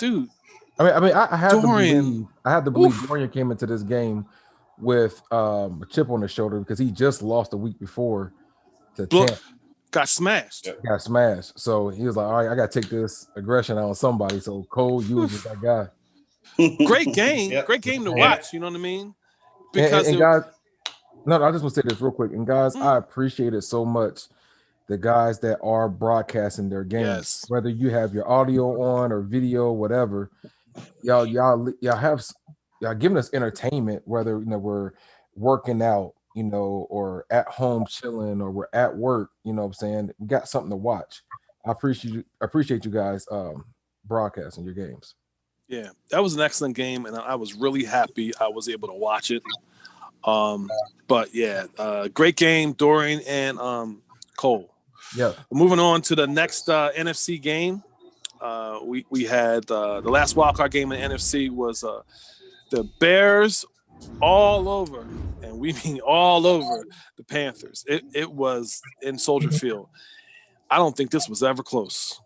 dude. I had to believe Dorian came into this game with a chip on his shoulder because he just lost a week before to Tampa. Got smashed. So he was like, all right, I got to take this aggression out on somebody. So Cole, you was that guy. Great game to watch. You know what I mean? Because guys, I just want to say this real quick. And guys, I appreciate it so much. The guys that are broadcasting their games, whether you have your audio on or video, whatever, y'all giving us entertainment. Whether we're working out, or at home chilling, or we're at work. You know what I'm saying? We got something to watch. I appreciate you guys broadcasting your games. Yeah, that was an excellent game, and I was really happy I was able to watch it. But yeah, great game, Dorian and Cole. Yeah. Moving on to the next NFC game, we had the last wildcard game in the NFC was the Bears all over, and we mean all over the Panthers. It was in Soldier Field. I don't think this was ever close.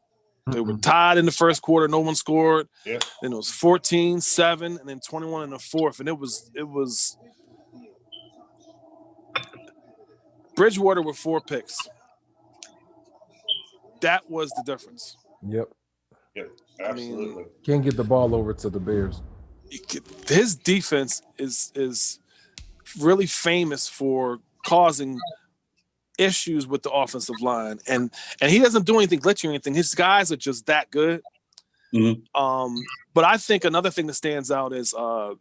They were tied in the first quarter. No one scored. Yeah. Then it was 14-7, and then 21 in the fourth. And it was Bridgewater with 4 picks. That was the difference. Yep, absolutely. Can't get the ball over to the Bears. His defense is really famous for causing issues with the offensive line, and he doesn't do anything glitchy or anything. His guys are just that good. But I think another thing that stands out is Mitchell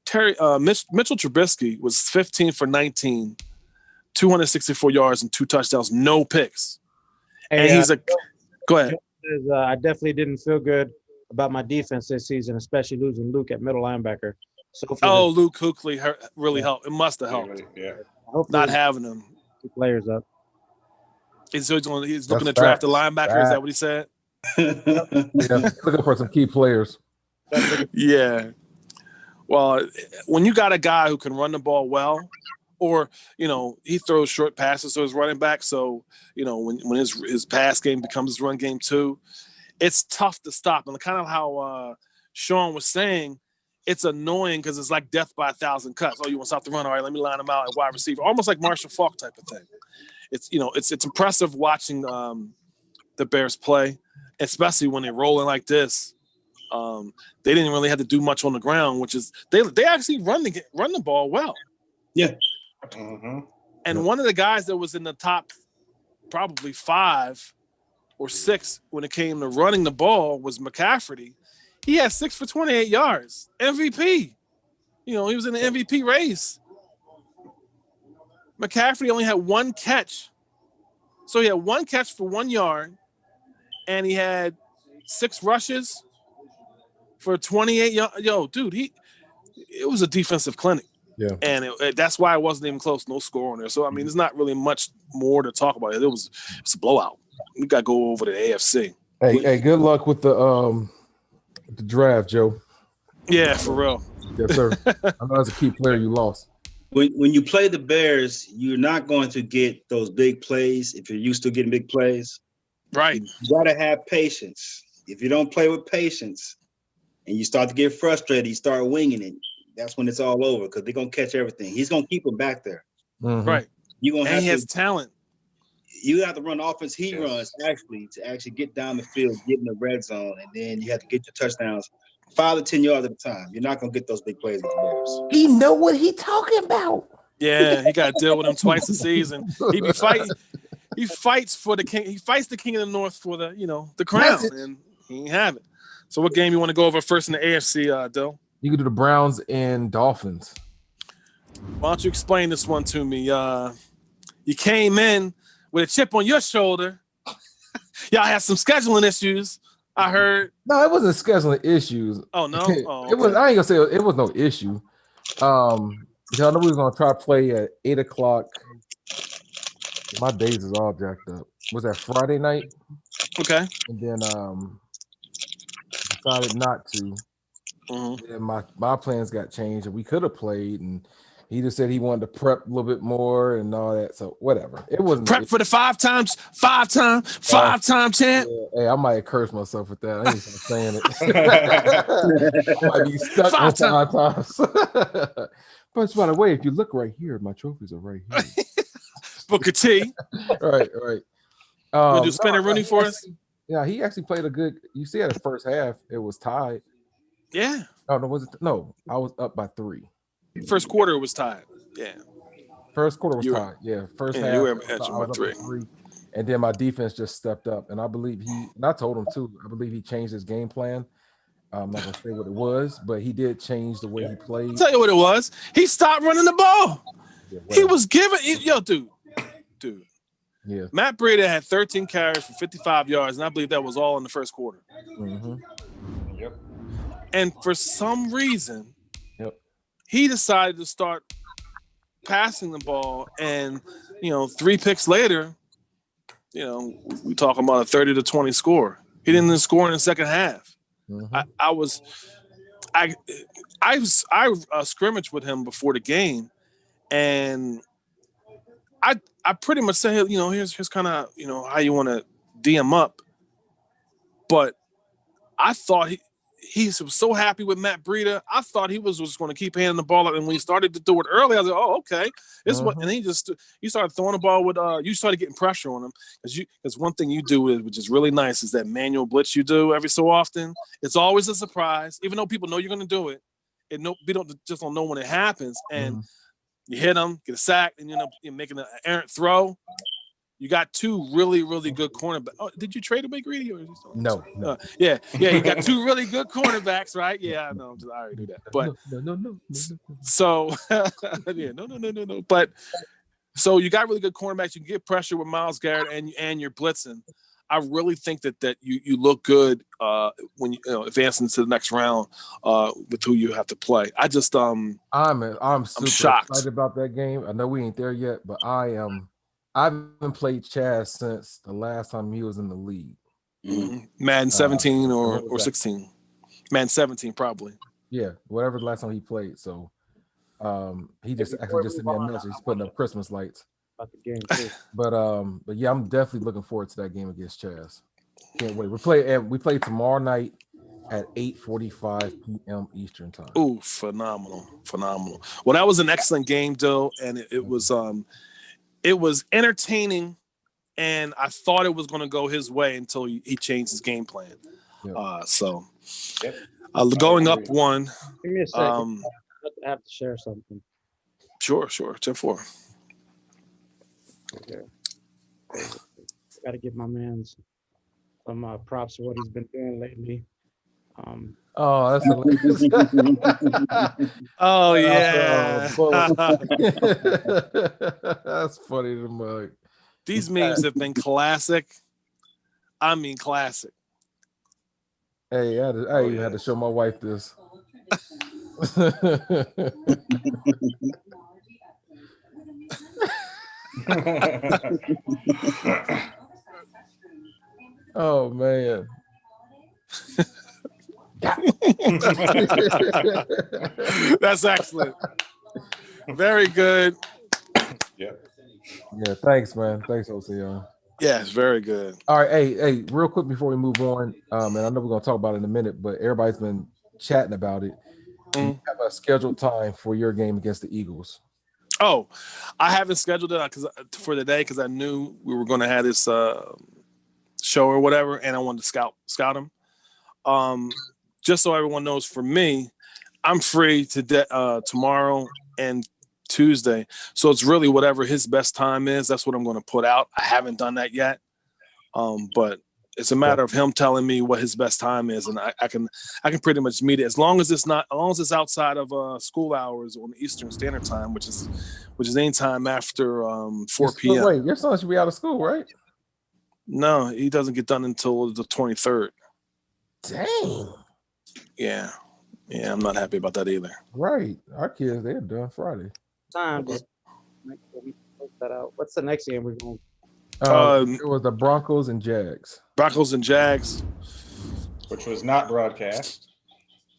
Trubisky was 15 for 19, 264 yards and 2 touchdowns, no picks. Hey, And he's go ahead. I definitely didn't feel good about my defense this season, especially losing Luke at middle linebacker. So Luke Kuechly really helped. It must have helped. Yeah. Not having him. Two players up. He's looking to That's draft a facts. linebacker. Is that what he said? Yeah, looking for some key players. Yeah. Well, when you got a guy who can run the ball well, or he throws short passes to his running back, so when his pass game becomes his run game too, it's tough to stop. And kind of how Sean was saying, it's annoying because it's like death by 1,000 cuts. Oh, you want to stop the run? All right, let me line him out at wide receiver, almost like Marshall Faulk type of thing. It's it's impressive watching the Bears play, especially when they're rolling like this. They didn't really have to do much on the ground, which is they actually run the ball well. Yeah. And one of the guys that was in the top probably 5 or 6 when it came to running the ball was McCaffrey. He had 6 for 28 yards. MVP. He was in the MVP race. McCaffrey only had 1 catch. So he had 1 catch for 1 yard, and he had 6 rushes for 28 yards. Yo, dude, it was a defensive clinic. Yeah. And that's why it wasn't even close, no score on there. So, I mean, there's not really much more to talk about. It's a blowout. We got to go over to the AFC. Hey, good luck with the draft, Joe. Yeah, for real. Yes, sir. I know that's a key player you lost. When you play the Bears, you're not going to get those big plays if you're used to getting big plays. Right. You got to have patience. If you don't play with patience and you start to get frustrated, you start winging it, that's when it's all over because they're going to catch everything. He's going to keep them back there. Mm-hmm. Right. You're going to have he has talent. You have to run offense he runs to actually get down the field, get in the red zone, and then you have to get your touchdowns 5 to 10 yards at a time. You're not going to get those big plays with the Bears. He know what he talking about. Yeah, he got to deal with him twice a season. He be fighting. He fights for the king. He fights the king of the north for the the crown, and he ain't have it. So, what game you want to go over first in the AFC, Dill? You can do the Browns and Dolphins. Why don't you explain this one to me? You came in with a chip on your shoulder. Y'all had some scheduling issues, I heard. No, it wasn't scheduling issues. Oh no, It was. I ain't gonna say it was no issue. Because I know we was gonna try to play at 8:00. My days is all jacked up. Was that Friday night? Okay. And then decided not to. Mm-hmm. And my plans got changed, and we could have played. And he just said he wanted to prep a little bit more and all that. So whatever. It wasn't prep for the five-time champ. Yeah, hey, I might curse myself with that. I ain't saying it. I might be stuck on 5 times. But by the way, if you look right here, my trophies are right here. Booker T. Right. Will you spin a Rooney for us? Yeah, he actually played a good. You see, at the first half, it was tied. Yeah. Oh no, was it? No, I was up by 3. First quarter was tied. Yeah. First quarter was tied. Yeah. First half, you were I was up by 3. And then my defense just stepped up, and I believe and I told him too. I believe he changed his game plan. I'm not gonna say what it was, but he did change the way he played. I'll tell you what it was. He stopped running the ball. Yeah, he was giving dude. Yeah. Matt Breida had 13 carries for 55 yards, and I believe that was all in the first quarter. Mm-hmm. Yep. And for some reason, he decided to start passing the ball, and 3 picks later, we talking about a 30-20 score. He didn't even score in the second half. Mm-hmm. I scrimmaged with him before the game, and I pretty much said, here's kind of how you want to D him up. But I thought he was so happy with Matt Breida. I thought he was just going to keep handing the ball up. And when he started to do it early, I was like, oh, okay. And he started throwing the ball with you started getting pressure on him. Because one thing you do, which is really nice, is that manual blitz you do every so often. It's always a surprise, even though people know you're going to do it. We don't know when it happens. And You hit him, get a sack, and you end up making an errant throw. You got two really, really good cornerbacks. Oh, did you trade away Greedy? Or is he still No. yeah. You got two really good cornerbacks, right? Yeah, I know. I already knew that. But No. so yeah, no. But so you got really good cornerbacks. You can get pressure with Myles Garrett and you're blitzing. I really think that you look good when you advancing to the next round with who you have to play. I just I'm super shocked. excited about that game. I know we ain't there yet, but I haven't played Chaz since the last time he was in the league. Madden 17 what was or that? 16. Madden 17 probably. Yeah, whatever the last time he played. So he just actually just sent me a message. He's putting up Christmas lights. About the game too. But yeah, I'm definitely looking forward to that game against Chaz. Can't wait. We play tomorrow night at 8:45 p.m. Eastern time. Ooh, phenomenal. Well, that was an excellent game, though, and it was entertaining, and I thought it was going to go his way until he changed his game plan. Yep. Going up one. Give me a second. I have to share something. Sure. 10-4. Okay. Got to give my man some props for what he's been doing lately. Oh, that's hilarious. Oh yeah. That's funny to mug. These memes have been classic. I mean, classic. Hey, I even had to show my wife this. Oh man. That's excellent. Very good. Yep. Yeah, thanks, man. Thanks, OCR. Yes, very good. All right, hey, real quick before we move on, and I know we're gonna talk about it in a minute, but everybody's been chatting about it. Do you have a scheduled time for your game against the Eagles? Oh, I haven't scheduled it for the day because I knew we were going to have this show or whatever, and I wanted to scout him. Just so everyone knows, for me, I'm free tomorrow and Tuesday, so it's really whatever his best time is. That's what I'm going to put out. I haven't done that yet, but it's a matter of him telling me what his best time is, and I can pretty much meet it as long as it's outside of school hours on Eastern Standard Time, which is any time after 4 p.m. Wait, your son should be out of school, right? No, he doesn't get done until the 23rd. Dang. Yeah, I'm not happy about that either. Right, our kids, they're done Friday. Time just post that out. What's the next game we're going? It was the Broncos and Jags. Which was not broadcast.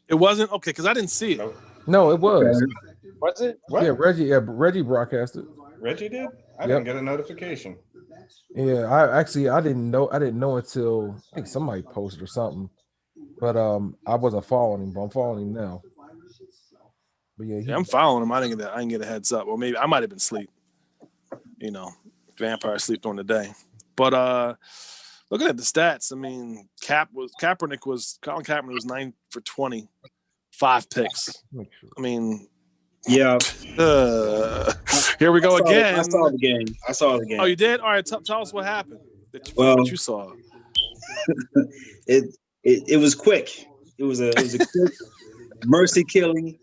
It wasn't? Okay, because I didn't see it. Nope. No, it was. Was it? What? Yeah, Reggie broadcasted. Reggie did? I didn't get a notification. Yeah, I didn't know until I think somebody posted or something. But I wasn't following him, but I'm following him now. But yeah, I'm following him. I didn't get a heads up. Or maybe I might have been asleep. Vampire sleep during the day. But looking at the stats, I mean, Colin Kaepernick was 9 for 20, 5 picks. I mean, yeah. Here we go again. I saw the game. Oh, you did? All right, tell us what happened. What you saw. It was quick. It was a quick mercy killing.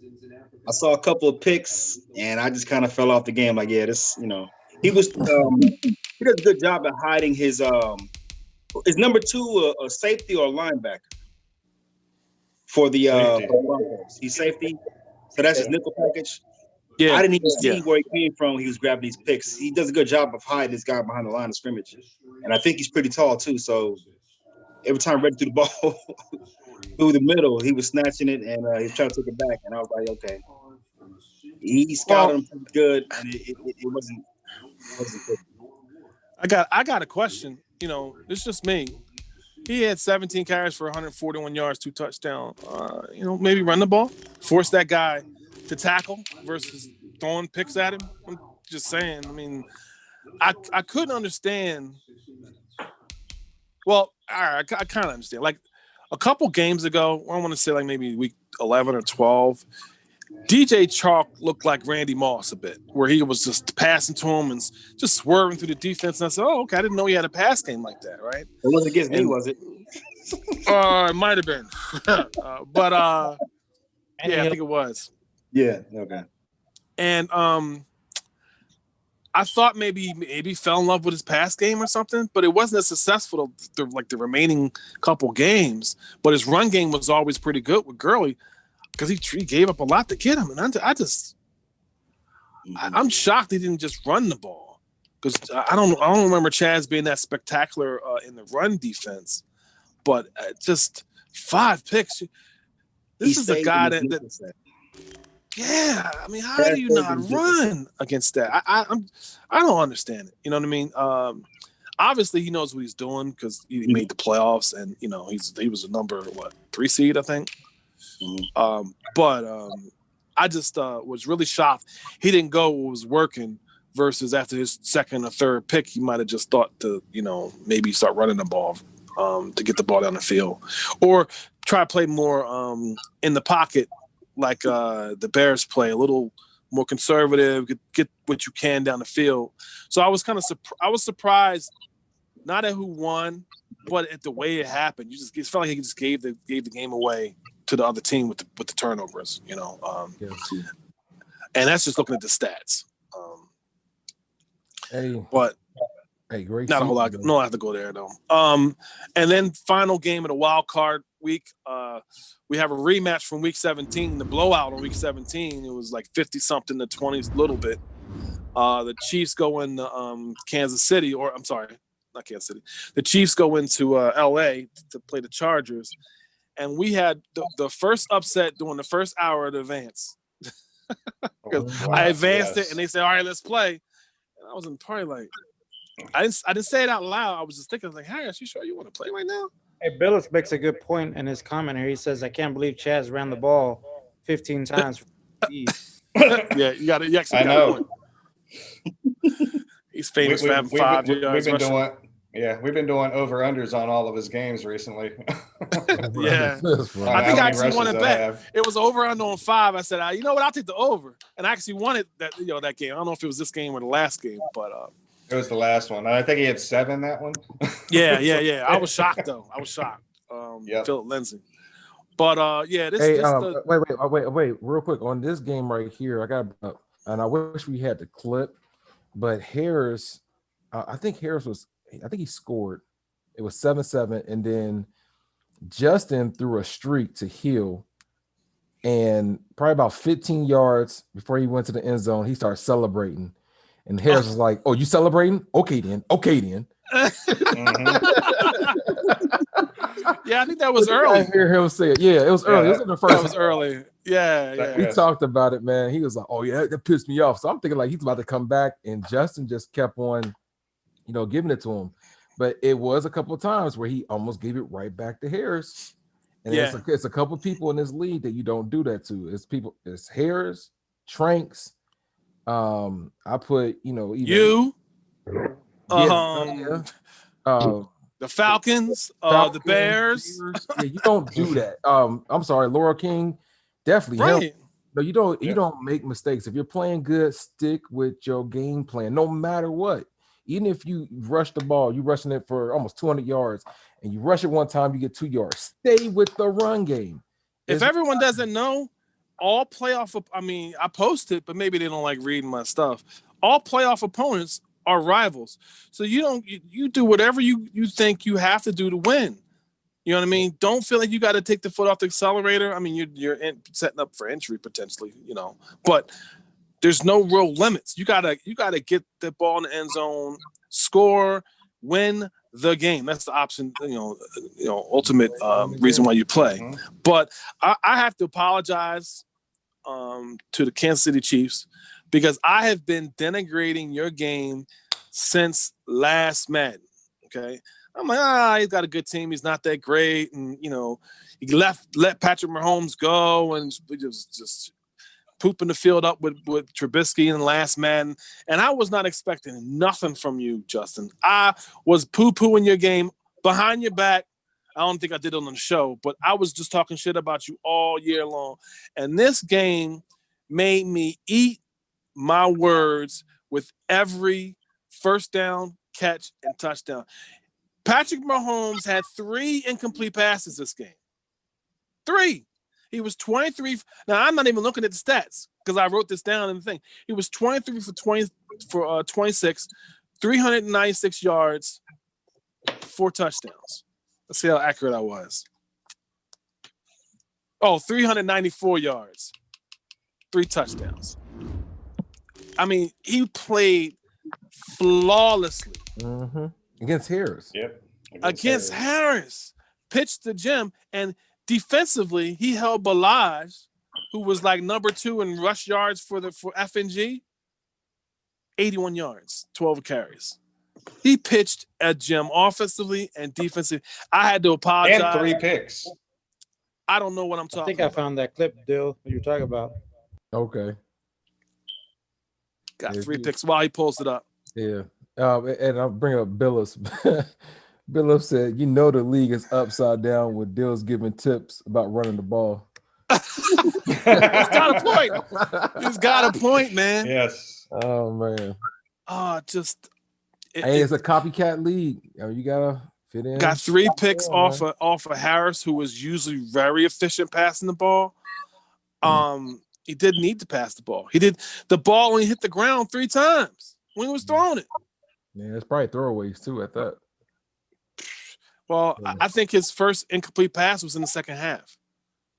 I saw a couple of picks, and I just kind of fell off the game. Like, yeah, this, he was he does a good job at hiding his number 2 a safety or a linebacker for the Broncos. He's safety, so that's his nickel package. Yeah, I didn't even see where he came from when he was grabbing these picks. He does a good job of hiding this guy behind the line of scrimmage, and I think he's pretty tall too. So every time Reggie threw the ball through the middle, he was snatching it and he was trying to take it back. And I was like, okay, he scouted him pretty good, and it wasn't good. I got a question. It's just me. He had 17 carries for 141 yards, 2 touchdowns. Maybe run the ball, force that guy to tackle versus throwing picks at him. I'm just saying. I mean, I couldn't understand. Well, all right, I kind of understand. Like a couple games ago, I want to say like maybe week 11 or 12, DJ Chalk looked like Randy Moss a bit, where he was just passing to him and just swerving through the defense. And I said, "Oh, okay, I didn't know he had a pass game like that, right?" It wasn't against me, And- was it? It might have been, but yeah, I think it was. Yeah. Okay. And I thought maybe he fell in love with his pass game or something, but it wasn't as successful like the remaining couple games. But his run game was always pretty good with Gurley because he gave up a lot to get him, and I'm shocked he didn't just run the ball because I don't remember Chaz being that spectacular in the run defense, but just 5 picks. This is a guy that. Yeah, I mean, how do you not run against that? I don't understand it. You know what I mean? Obviously, he knows what he's doing because he made the playoffs, and he was a number 3 seed, I think. But I just was really shocked he didn't go what was working. Versus after his second or third pick, he might have just thought to maybe start running the ball to get the ball down the field, or try to play more in the pocket. Like the Bears play, a little more conservative, get what you can down the field. So I was kind of surprised, not at who won, but at the way it happened. It felt like he just gave the game away to the other team with the turnovers, and that's just looking at the stats. Great. Not a whole lot. No, I have to go there though. And then final game of the wild card week. We have a rematch from week 17, the blowout on week 17. It was like 50-something to 20s, a little bit. The Chiefs go into Kansas City, or I'm sorry, not Kansas City. The Chiefs go into L.A. to play the Chargers. And we had the first upset during the first hour of the advance. I advanced it, and they said, all right, let's play. And I was probably like, I didn't say it out loud. I was just thinking, hey, are you sure you want to play right now? Hey, Billis makes a good point in his comment here. He says, I can't believe Chaz ran the ball 15 times. Yeah, you actually got a point. He's famous for having 5 yards rushing. We've been doing over-unders on all of his games recently. Yeah. I think I actually won it back. It was over-under on 5. I said, you know what, I'll take the over. And I actually won it that game. I don't know if it was this game or the last game, but it was the last one. I think he had 7 that one. Yeah. I was shocked though. Philip Lindsay. But wait, real quick on this game right here. And I wish we had the clip, but Harris, I think he scored. It was 7-7, and then Justin threw a streak to Hill, and probably about 15 yards before he went to the end zone, he started celebrating. And Harris was like, "Oh, you celebrating? Okay then." Yeah, I think that was early. I hear him say it. Yeah, it was early. It was in the first. That was early. Yeah. We talked about it, man. He was like, "Oh yeah, that pissed me off." So I'm thinking like he's about to come back, and Justin just kept on, giving it to him. But it was a couple of times where he almost gave it right back to Harris. And it's a couple of people in this league that you don't do that to. It's Harris, Tranks. I put, even you, the Falcons, the Bears. Yeah, you don't do that. I'm sorry, Laura King, definitely. Right. No, you don't. You don't make mistakes. If you're playing good, stick with your game plan, no matter what. Even if you rush the ball, you're rushing it for almost 200 yards, and you rush it one time, you get 2 yards. Stay with the run game. If everyone doesn't know, all playoff, I posted, but maybe they don't like reading my stuff. All playoff opponents are rivals. So you do whatever you think you have to do to win. You know what I mean? Don't feel like you got to take the foot off the accelerator. I mean, you're setting up for injury potentially, but there's no real limits. You gotta get the ball in the end zone, score, win the game. That's the option, ultimate reason why you play. Mm-hmm. But I have to apologize to the Kansas City Chiefs because I have been denigrating your game since last Madden. Okay. I'm like, he's got a good team. He's not that great. And, he let Patrick Mahomes go and just pooping the field up with Trubisky in last Madden. And I was not expecting nothing from you, Justin. I was poo-pooing your game behind your back. I don't think I did it on the show, but I was just talking shit about you all year long. And this game, made me eat my words with every first down, catch, and touchdown. Patrick Mahomes had 3 incomplete passes this game. 3. He was 23. Now, I'm not even looking at the stats because I wrote this down in the thing. He was 23 for 26, 396 yards, 4 touchdowns. Let's see how accurate I was. 394 yards, 3 touchdowns. I mean, he played flawlessly. Mm-hmm. Against Harris. Yep. Against Harris. Pitched to Jim, and defensively, he held Balaj, who was like number 2 in rush yards for FNG, 81 yards, 12 carries. He pitched at Jim offensively and defensively. I had to apologize. And 3 picks. I don't know what I'm talking about. I think I found that clip, Dill, that you're talking about. Okay. Got 3 picks while he pulls it up. Yeah. And I'll bring up Billups. Billups said, the league is upside down with Dill's giving tips about running the ball. He's got a point. He's got a point, man. Yes. Oh, man. It's a copycat league. You got to fit in. Got 3 picks off of Harris, who was usually very efficient passing the ball. He didn't need to pass the ball. The ball only hit the ground 3 times when he was throwing it. Yeah, it's probably throwaways too at that. Well, I think his first incomplete pass was in the second half.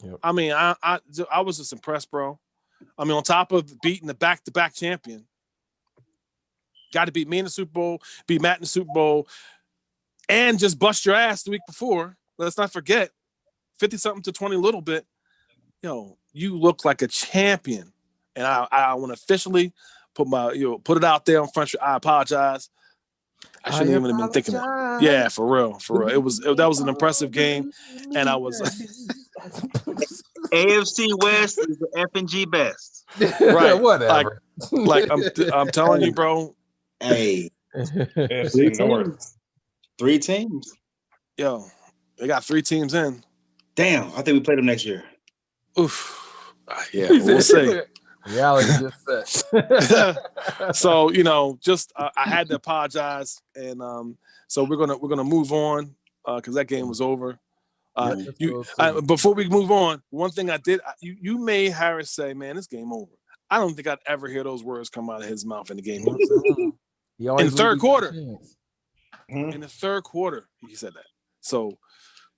Yep. I mean, I was just impressed, bro. I mean, on top of beating the back-to-back champion, got to beat me in the Super Bowl, beat Matt in the Super Bowl, and just bust your ass the week before. Let's not forget, 50-something to 20 a little bit. You look like a champion, and I want to officially put it out there on Front Street. I apologize. I shouldn't even have been thinking that. Yeah, for real. That was an impressive game, and I was AFC West is the FNG best. right. Whatever. Like I'm telling you, bro. Hey, AFC North. 3 teams. Yo, they got 3 teams in. Damn, I think we play them next year. Oof. Yeah, we'll see. Reality just set. So I had to apologize, and so we're gonna move on because that game was over. Before we move on, one thing I did, you made Harris say, "Man, this game over." I don't think I'd ever hear those words come out of his mouth in the game. In the third quarter. In the third quarter, he said that. So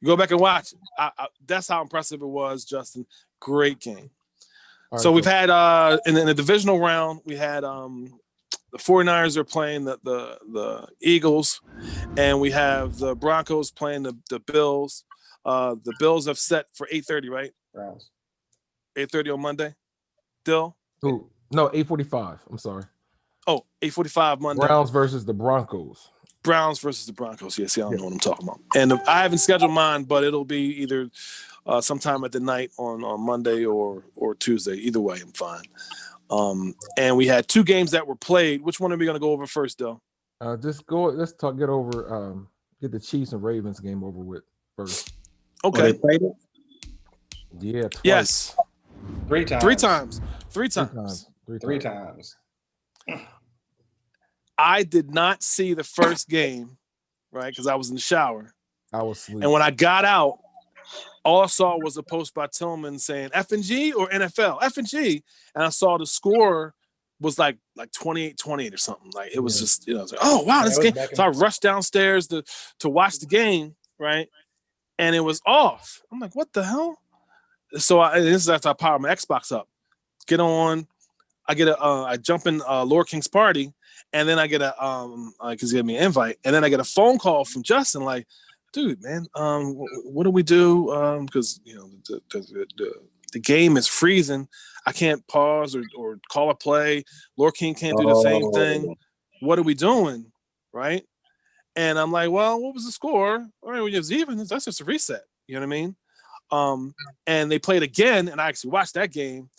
you go back and watch it. That's how impressive it was, Justin. Great game. So we've had in the divisional round, we had the 49ers are playing the Eagles, and we have the Broncos playing the Bills. The Bills have set for 8:30, right? Browns. 8:30 on Monday. Dill? Who? No, 8:45. I'm sorry. 8:45 Monday. Browns versus the Broncos. Browns versus the Broncos. Yeah, see, I don't know what I'm talking about. And I haven't scheduled mine, but it'll be either sometime at the night on Monday or Tuesday. Either way, I'm fine. And we had 2 games that were played. Which one are we going to go over first, though? Just go. Let's talk. Get the Chiefs and Ravens game over with first. Okay. They played it? Yeah. Twice. Yes. 3 times. 3 times. 3 times. 3 times. I did not see the first game, right? Because I was in the shower. I was asleep. And when I got out, all I saw was a post by Tillman saying FNG or NFL? FNG. And I saw the score was like 28-28 or something. Like it was just, I was like, oh wow, this game. So I rushed downstairs to watch the game, right? And it was off. I'm like, what the hell? So this is after I power my Xbox up. Get on. I jump in Lord King's party, and then I get because he gave me an invite, and then I get a phone call from Justin, like, dude, man, what do we do? Because the game is freezing. I can't pause or call a play. Lord King can't do the same thing. What are we doing? Right? And I'm like, well, what was the score? All right, we just even. That's just a reset. You know what I mean? And they played again, and I actually watched that game.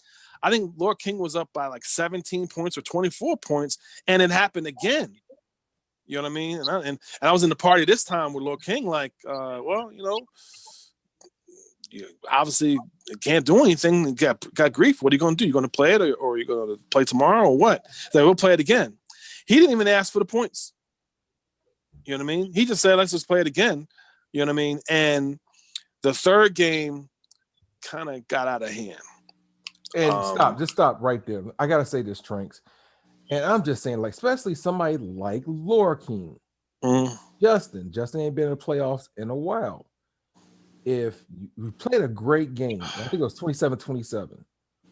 I think Lord King was up by like 17 points or 24 points, and it happened again. You know what I mean? And I was in the party this time with Lord King, like, you obviously can't do anything. You got grief. What are you going to do? You going to play it, or are you going to play tomorrow, or what? So we'll play it again. He didn't even ask for the points. You know what I mean? He just said, let's just play it again. You know what I mean? And the third game kind of got out of hand. And just stop right there. I gotta say this, Tranks. And I'm just saying, like, especially somebody like Laura King. Justin ain't been in the playoffs in a while. If you played a great game, I think it was 27-27.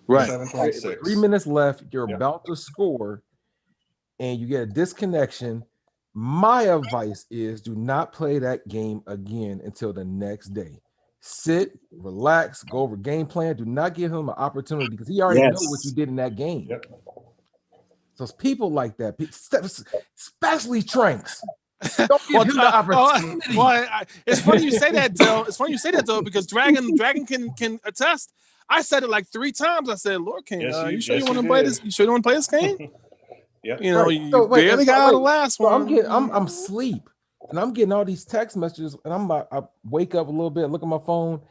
Right. 7-26. 3 minutes left, you're about to score, and you get a disconnection. My advice is do not play that game again until the next day. Sit, relax, go over game plan. Do not give him an opportunity because he already knows what you did in that game. Yep. So it's people like that, especially Tranks. Don't give him the opportunity. It's funny you say that, Dill. It's funny you say that, though, because Dragon can attest. I said it like 3 times. I said, Lord King, you sure you want to play this? You sure you want to play this game? Yeah. You know, you barely got out of the last one. I'm asleep, and I'm getting all these text messages, and I wake up a little bit, look at my phone,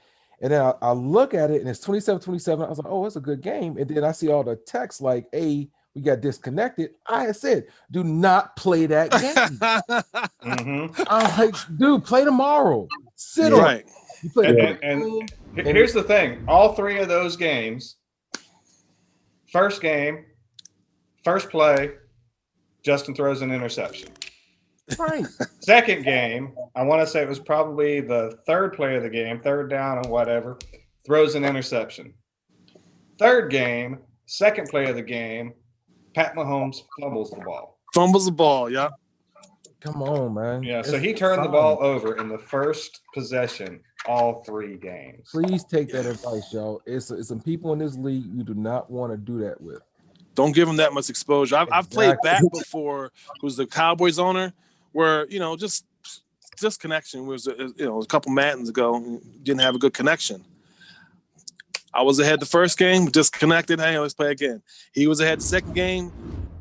and then I look at it, and it's 27-27. I was like, oh, it's a good game. And then I see all the texts like, hey, we got disconnected. I had said, do not play that game. I'm like, dude, play tomorrow. Sit on it. You play and here's the thing. All 3 of those games, first game, first play, Justin throws an interception. Right. Second game, I want to say it was probably the third play of the game, third down or whatever, throws an interception. Third game, second play of the game, Pat Mahomes fumbles the ball. Yeah. Come on, man. Yeah, so he turned the ball over in the first possession all 3 games. Please take that advice, y'all. It's some people in this league you do not want to do that with. Don't give him that much exposure. I've played back before. Who's the Cowboys owner? Where just connection was a couple Maddens ago. Didn't have a good connection. I was ahead the first game, disconnected. Hey, let's play again. He was ahead the second game.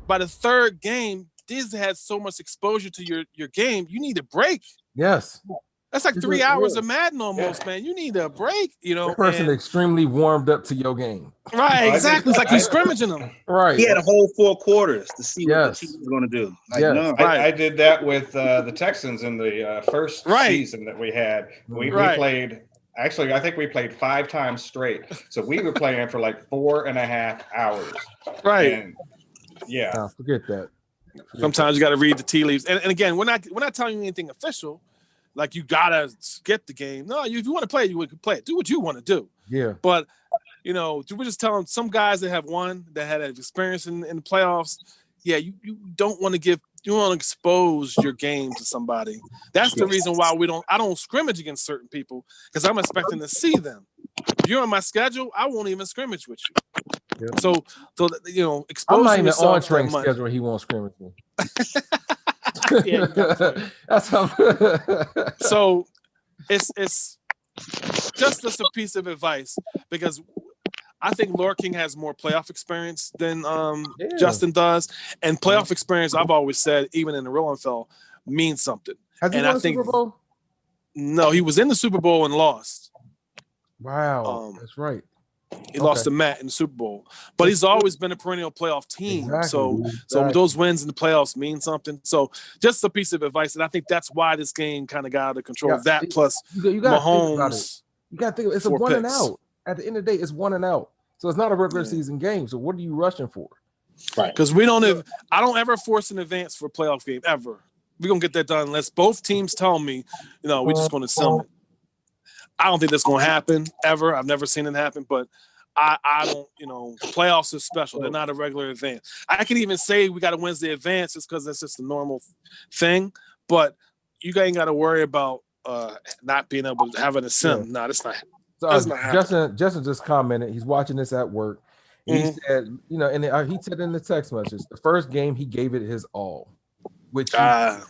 By the third game, this had so much exposure to your game. You need a break. Yes. That's like 3 hours of Madden almost, man. You need a break, The person extremely warmed up to your game. Right, exactly. It's like you're scrimmaging them. Right. He had a whole 4 quarters to see what the team was going to do. Like, I did that with the Texans in the first season that we had. We played. Actually, I think we played 5 times straight. So we were playing for like 4.5 hours. Right. And yeah. Forget that. Sometimes you got to read the tea leaves. And again, we're not telling you anything official. Like you gotta skip the game. No, if you want to play it, you can play it. Do what you want to do. Yeah. But we're just telling some guys that have won, that had experience in the playoffs. Yeah, you don't want to expose your game to somebody. That's the reason why I don't scrimmage against certain people, because I'm expecting to see them. If you're on my schedule, I won't even scrimmage with you. Yeah. So exposing I'm not even yourself on Trank's schedule. He won't scrimmage me. That's how. So it's just a piece of advice, because I think Laura King has more playoff experience than Justin does, and playoff experience, I've always said, even in the real NFL, means something. Has he won the Super Bowl? No, he was in the Super Bowl and lost. Wow, that's right. He lost to Matt in the Super Bowl, but he's always been a perennial playoff team. So those wins in the playoffs mean something. So just a piece of advice, and I think that's why this game kind of got out of control. That plus Mahomes. You got to think it's a 1 and out. At the end of the day, it's 1 and out. So it's not a regular season game. So what are you rushing for? Right. Because I don't ever force an advance for a playoff game ever. We're gonna get that done unless both teams tell me, we're just gonna sell it. I don't think that's going to happen ever. I've never seen it happen, but I don't, the playoffs are special. They're not a regular advance. I can even say we got a Wednesday advance just because that's just a normal thing, but you ain't got to worry about not being able to have an sim. No, that's not. That's not happening. Justin just commented. He's watching this at work. He said, and he said in the text message, the first game he gave it his all, which yes,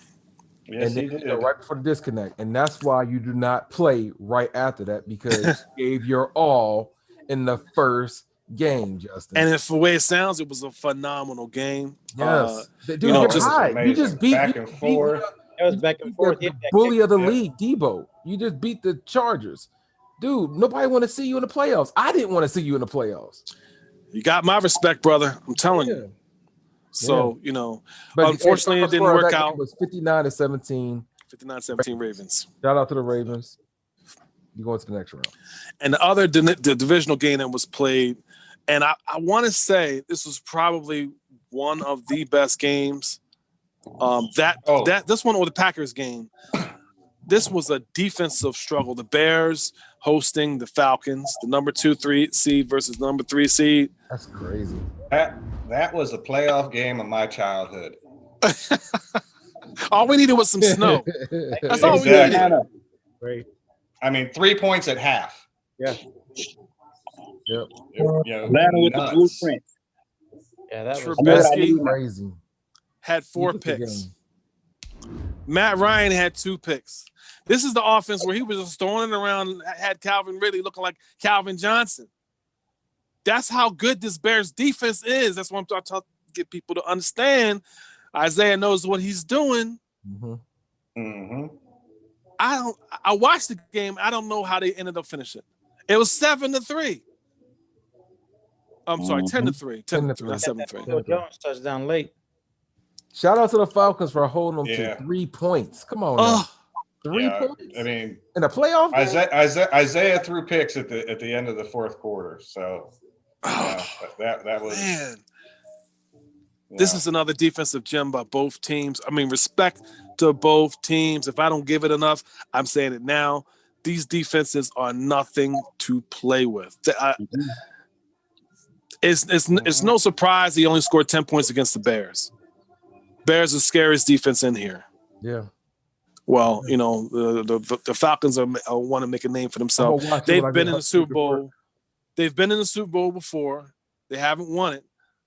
and then right before the disconnect, and that's why you do not play right after that, because you gave your all in the first game, Justin. And the way it sounds, it was a phenomenal game. Yes, dude, you just beat back and forth. It was back and forth. The bully of the league, Debo. You just beat the Chargers. dude, nobody want to see you in the playoffs. I didn't want to see you in the playoffs. You got my respect, brother. I'm telling Yeah. you. So, But unfortunately, it didn't score of work that game out. was 59-17. 59-17 Ravens. Shout out to the Ravens. You going to the next round. And the other the divisional game that was played, and I want to say this was probably one of the best games. This one or the Packers game. This was a defensive struggle. The Bears hosting the Falcons, the number 2-3 seed versus number 3 seed. That's crazy. That was a playoff game of my childhood. All we needed was some snow. That's all we needed. Great. I mean, 3 points at half. Yeah. Yep. Atlanta with the blueprint. Yeah, that was Trubisky crazy. Had 4 picks. Matt Ryan had 2 picks. This is the offense where he was just throwing it around, had Calvin Ridley looking like Calvin Johnson. That's how good this Bears defense is. That's what I'm trying to get people to understand. Isaiah knows what he's doing. Mm-hmm. Mm-hmm. I watched the game. I don't know how they ended up finishing. It was 7-3. I'm sorry, 10-3. 10-3, not 7-3. Julio Jones touchdown late. Shout out to the Falcons for holding them to 3 points. Come on, now. 3 points. I mean, in a playoff game? Isaiah threw picks at the end of the fourth quarter. So that was man. This is another defensive gem by both teams. I mean, respect to both teams. If I don't give it enough, I'm saying it now. These defenses are nothing to play with. It's no surprise he only scored 10 points against the Bears. Bears are the scariest defense in here. Yeah. Well, the Falcons want to make a name for themselves. They've been in the Super Bowl. They've been in the Super Bowl before. They haven't won it,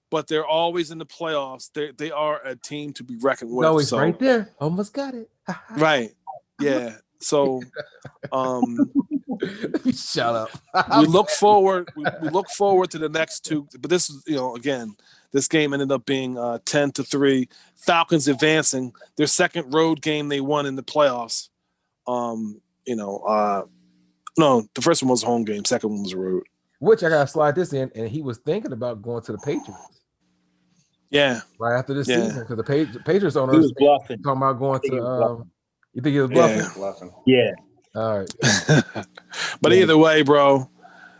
but they're always in the playoffs. They are a team to be reckoned with. No, it's right there. Almost got it. Right. Yeah. So, shut up. we look forward. We look forward to the next two. But this is, again, this game ended up being 10-3. Falcons advancing their second road game they won in the playoffs. No, the first one was a home game. Second one was a road. Which I gotta slide this in, and he was thinking about going to the Patriots. Yeah. Right after this season, because the Patriots owners was bluffing. Talking about going to. You think he was bluffing? Yeah, bluffing. Yeah. All right. But either way, bro,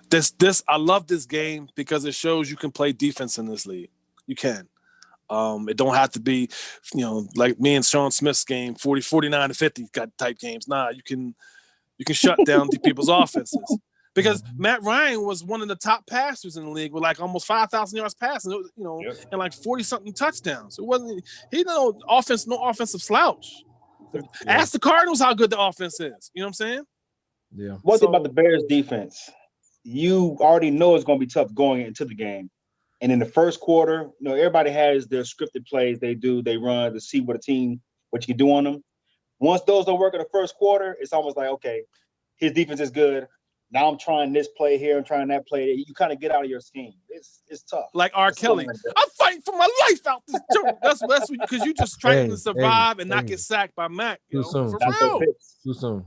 this I love this game because it shows you can play defense in this league. You can. It don't have to be, like me and Sean Smith's game, 49-50 type games. Nah, you can shut down the people's offenses. Because Matt Ryan was one of the top passers in the league with like almost 5,000 yards passing, and like 40-something touchdowns. It wasn't no offensive slouch. Ask the Cardinals how good the offense is. You know what I'm saying? Yeah. One thing about the Bears defense, you already know it's going to be tough going into the game. And in the first quarter, everybody has their scripted plays they run to see what you can do on them. Once those don't work in the first quarter, it's almost like, okay, his defense is good. Now I'm trying this play here and trying that play. You kind of get out of your scheme. It's tough. Like R. Kelly, I'm fighting for my life out this joke. That's because you just trying to survive and not get sacked by Mac. Too soon. For real. Too soon.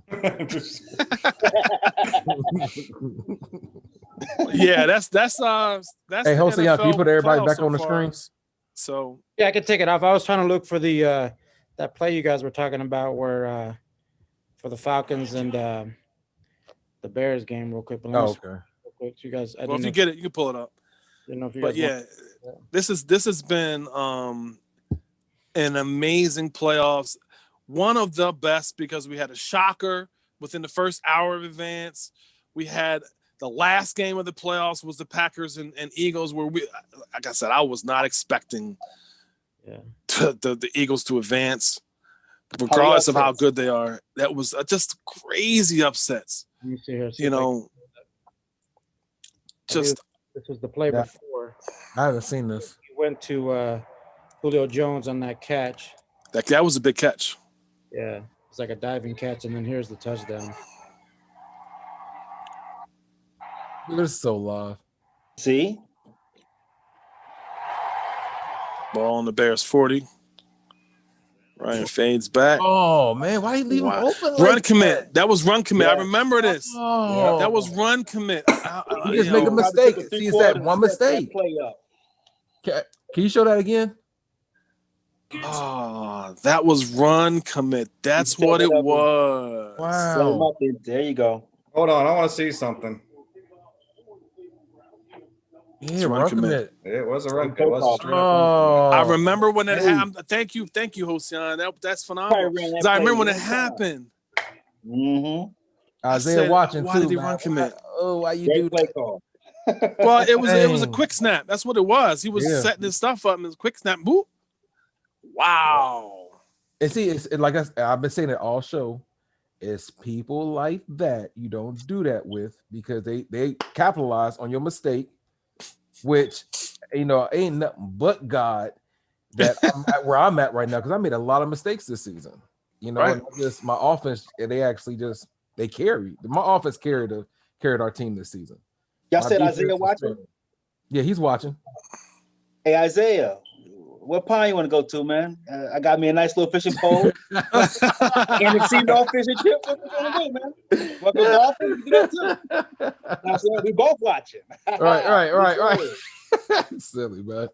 Yeah, that's. Hey, Jose, can you put everybody back on the screen? So yeah, I could take it off. I was trying to look for the that play you guys were talking about where for the Falcons and the Bears game real quick. But okay. Real quick, you guys. If you get it, you can pull it up. But yeah, this has been an amazing playoffs. One of the best because we had a shocker within the first hour of advance. We had the last game of the playoffs was the Packers and Eagles, where we, like I said, I was not expecting the Eagles to advance, regardless of how good they are. That was just crazy upsets. Let me see here. Just this was the play before. I haven't seen this. He went to Julio Jones on that catch. That was a big catch. Yeah, it's like a diving catch, and then here's the touchdown. They're so live. See? Ball on the Bears 40. Ryan fades back. Oh man, why you leave him Wow. open Run like commit. That was run commit. I Yeah. remember this. Oh, That was run commit. He just make a Probably mistake. took the See, it's that 3/4 one and set that mistake. play up. Can you show that again? Oh, that was run commit. That's set what it it up and was. Set him Wow. up there. There you go. Hold on, I want to see something. Yeah, run run commit. commit. It was a run. Okay, It was a Paul. straight up run. I Oh, remember when that Hey. happened. Thank you, Hosian. That's phenomenal. Probably ran that 'Cause I play remember when it one time. happened. Mm-hmm. Isaiah said, watching why too, did he man. run commit? Why you Great do play that? call. Well, it was a Dang. quick snap. That's what it was. He was Yeah. setting his stuff up and it was a quick snap. Boop. Wow. And see, like I've been saying it all show. It's people like that you don't do that with because they capitalize on your mistake, which ain't nothing but God that I'm at where I'm at right now because I made a lot of mistakes this season. Right. And just my offense, they actually they carried my offense carried our team this season. Y'all My said defense Isaiah was watching? failing. Yeah, he's watching. Hey, Isaiah, what pond you want to go to, man? I got me a nice little fishing pole. NFC North fishing trip. What you want to do, man? Want to go golfing? We can do that too. I'm saying we both watching. Right. Silly, man.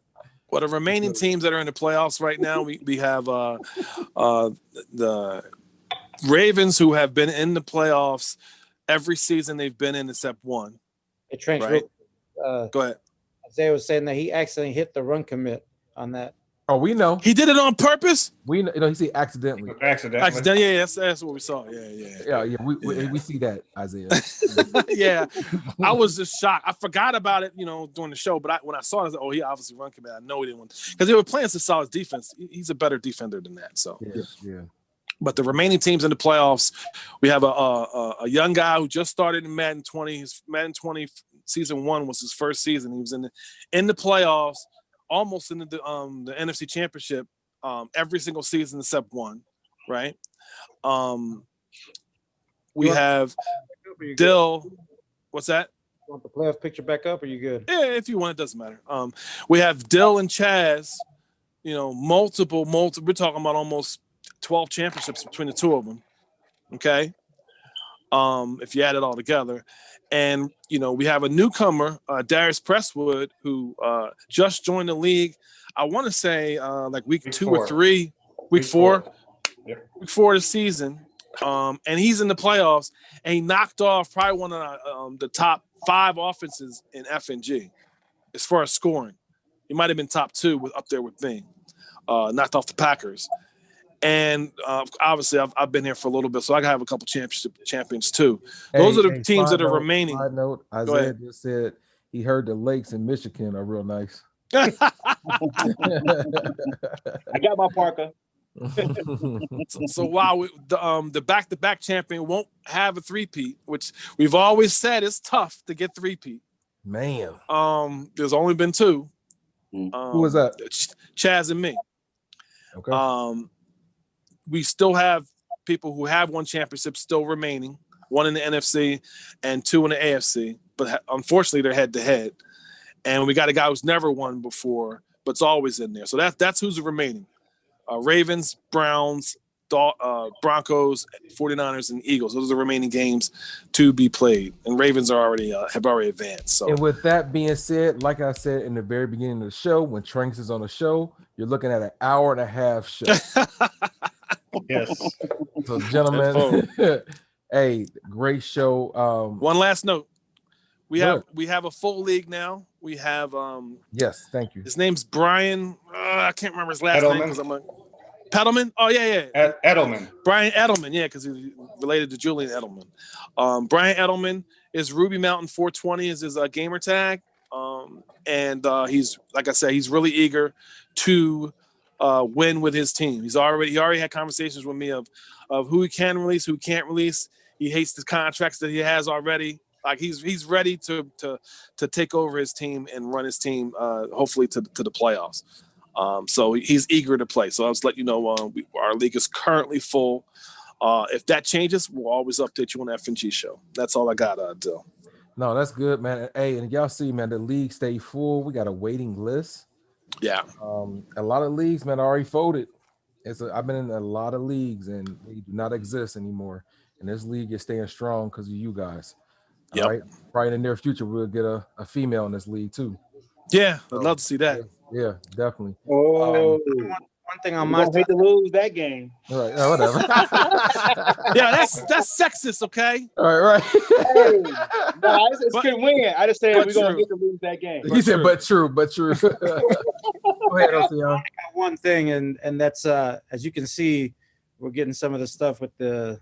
Well, the remaining teams that are in the playoffs right now, we have the Ravens, who have been in the playoffs every season they've been in except one. Hey, Trench, Right. Go ahead. Isaiah was saying that he accidentally hit the run commit on that. Oh, we know. He did it on purpose? We know. He said accidentally. Accidentally. Yeah, that's what we saw. Yeah. We see that, Isaiah. Yeah. I was just shocked. I forgot about it, during the show, but when I saw it, I was like, oh, he obviously run commit. I know he didn't want because they were playing some solid defense. He's a better defender than that. So Yeah. But the remaining teams in the playoffs, we have a young guy who just started in Madden 20. His Madden 20 season 1 was his first season. He was in the playoffs, almost in the NFC Championship, every single season except one, right? We have Dill. What's that? Want the playoff picture back up? Or you good? Yeah, if you want, it doesn't matter. We have Dill and Chaz. Multiple. We're talking about almost 12 championships between the two of them. Okay. If you add it all together. And, we have a newcomer, Darius Presswood, who just joined the league. I want to say like week 2 or 3, week 4. Yep. Week 4 of the season. And he's in the playoffs and he knocked off probably one of the top 5 offenses in FNG as far as scoring. He might have been top 2 up there with me. Knocked off the Packers. And obviously, I've been here for a little bit, so I have a couple champions too. Those are the teams that are remaining. Side note, Isaiah just said he heard the lakes in Michigan are real nice. I got my Parker. So while the back-to-back champion won't have a three-peat, which we've always said is tough to get three-peat. Man. There's only been 2. Who was that? Chaz and me. Okay. We still have people who have won championships still remaining, 1 in the NFC and 2 in the AFC, but unfortunately they're head-to-head. And we got a guy who's never won before, but's always in there. So that's who's remaining. Ravens, Browns, Broncos, 49ers, and Eagles. Those are the remaining games to be played. And Ravens are have already advanced. So. And with that being said, like I said in the very beginning of the show, when Tranks is on the show, you're looking at an hour-and-a-half show. Yes. So, gentlemen, hey, great show. One last note. We have a full league now. We have yes, thank you. His name's Brian. I can't remember his last name because I'm like Peddleman. Oh yeah. Edelman. Brian Edelman. Yeah, because he's related to Julian Edelman. Brian Edelman is Ruby Mountain 420 is his gamer tag. And he's, like I said, he's really eager to win with his team. He already had conversations with me of who he can release, who he can't release. He hates the contracts that he has already. Like he's ready to take over his team and run his team, hopefully to the playoffs. So he's eager to play. So I'll just let you know our league is currently full. If that changes, we'll always update you on the FNG show. That's all I got, Dill. No, that's good, man. Hey, and y'all see, man, the league stay full. We got a waiting list. Yeah. A lot of leagues, man, already folded. I've been in a lot of leagues and they do not exist anymore. And this league is staying strong because of you guys. Yep. All right. Probably in the near future, we'll get a female in this league too. Yeah, I'd love to see that. Yeah, definitely. Oh, One thing on we my gonna hate to lose that game. All right, whatever. Yeah, that's sexist, okay? All right. Hey, no, it's But- good win. I just said but we're gonna true. hate to lose that game. He said, true. but true. Go ahead, Ocean. one thing, and that's as you can see, we're getting some of the stuff with the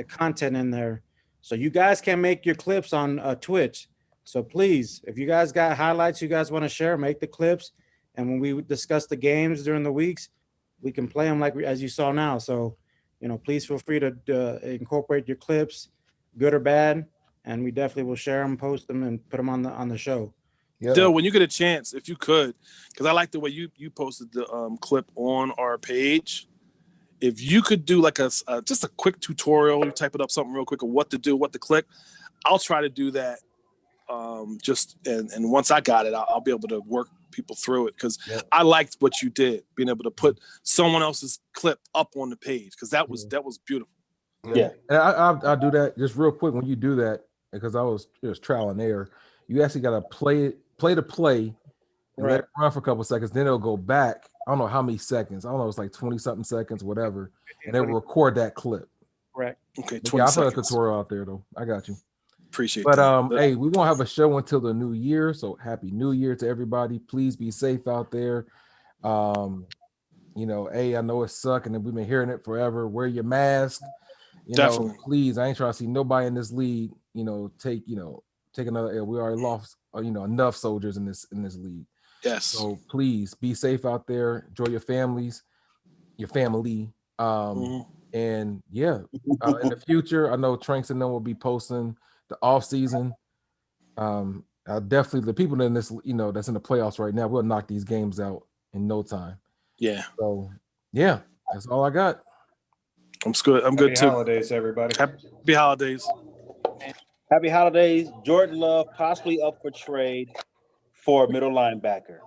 content in there. So you guys can make your clips on Twitch. So please, if you guys got highlights you guys want to share, make the clips. And when we discuss the games during the weeks, we can play them like as you saw now. So, please feel free to incorporate your clips, good or bad, and we definitely will share them, post them, and put them on the show. Yeah. Dill, when you get a chance, if you could, because I like the way you posted the clip on our page. If you could do like just a quick tutorial, you type it up something real quick of what to do, what to click. I'll try to do that. And once I got it, I'll be able to work people through it because I liked what you did, being able to put someone else's clip up on the page because that was beautiful. Yeah. And I'll do that just real quick when you do that because I was just trial and error. You actually got to play the play and let it run for a couple seconds. Then it'll go back. I don't know how many seconds. I don't know. It's like 20 something seconds, whatever. And it will record that clip. Correct. Okay, 20 20 I'll put a seconds. tutorial out there though. I got you. Appreciate But that. hey, we won't have a show until the new year. So happy new year to everybody. Please be safe out there. Hey, I know it's sucking and we've been hearing it forever. Wear your mask. Definitely. Please. I ain't trying to see nobody in this league, take another L. We already lost enough soldiers in this league. Yes. So please be safe out there. Enjoy your families, your family. And yeah, in the future, I know Tranks and them will be posting the off season. Definitely the people in this, that's in the playoffs right now, we'll knock these games out in no time. Yeah. So yeah, that's all I got. I'm good. I'm good Happy too. holidays, everybody. Happy holidays. Happy holidays. Jordan Love possibly up for trade for a middle linebacker.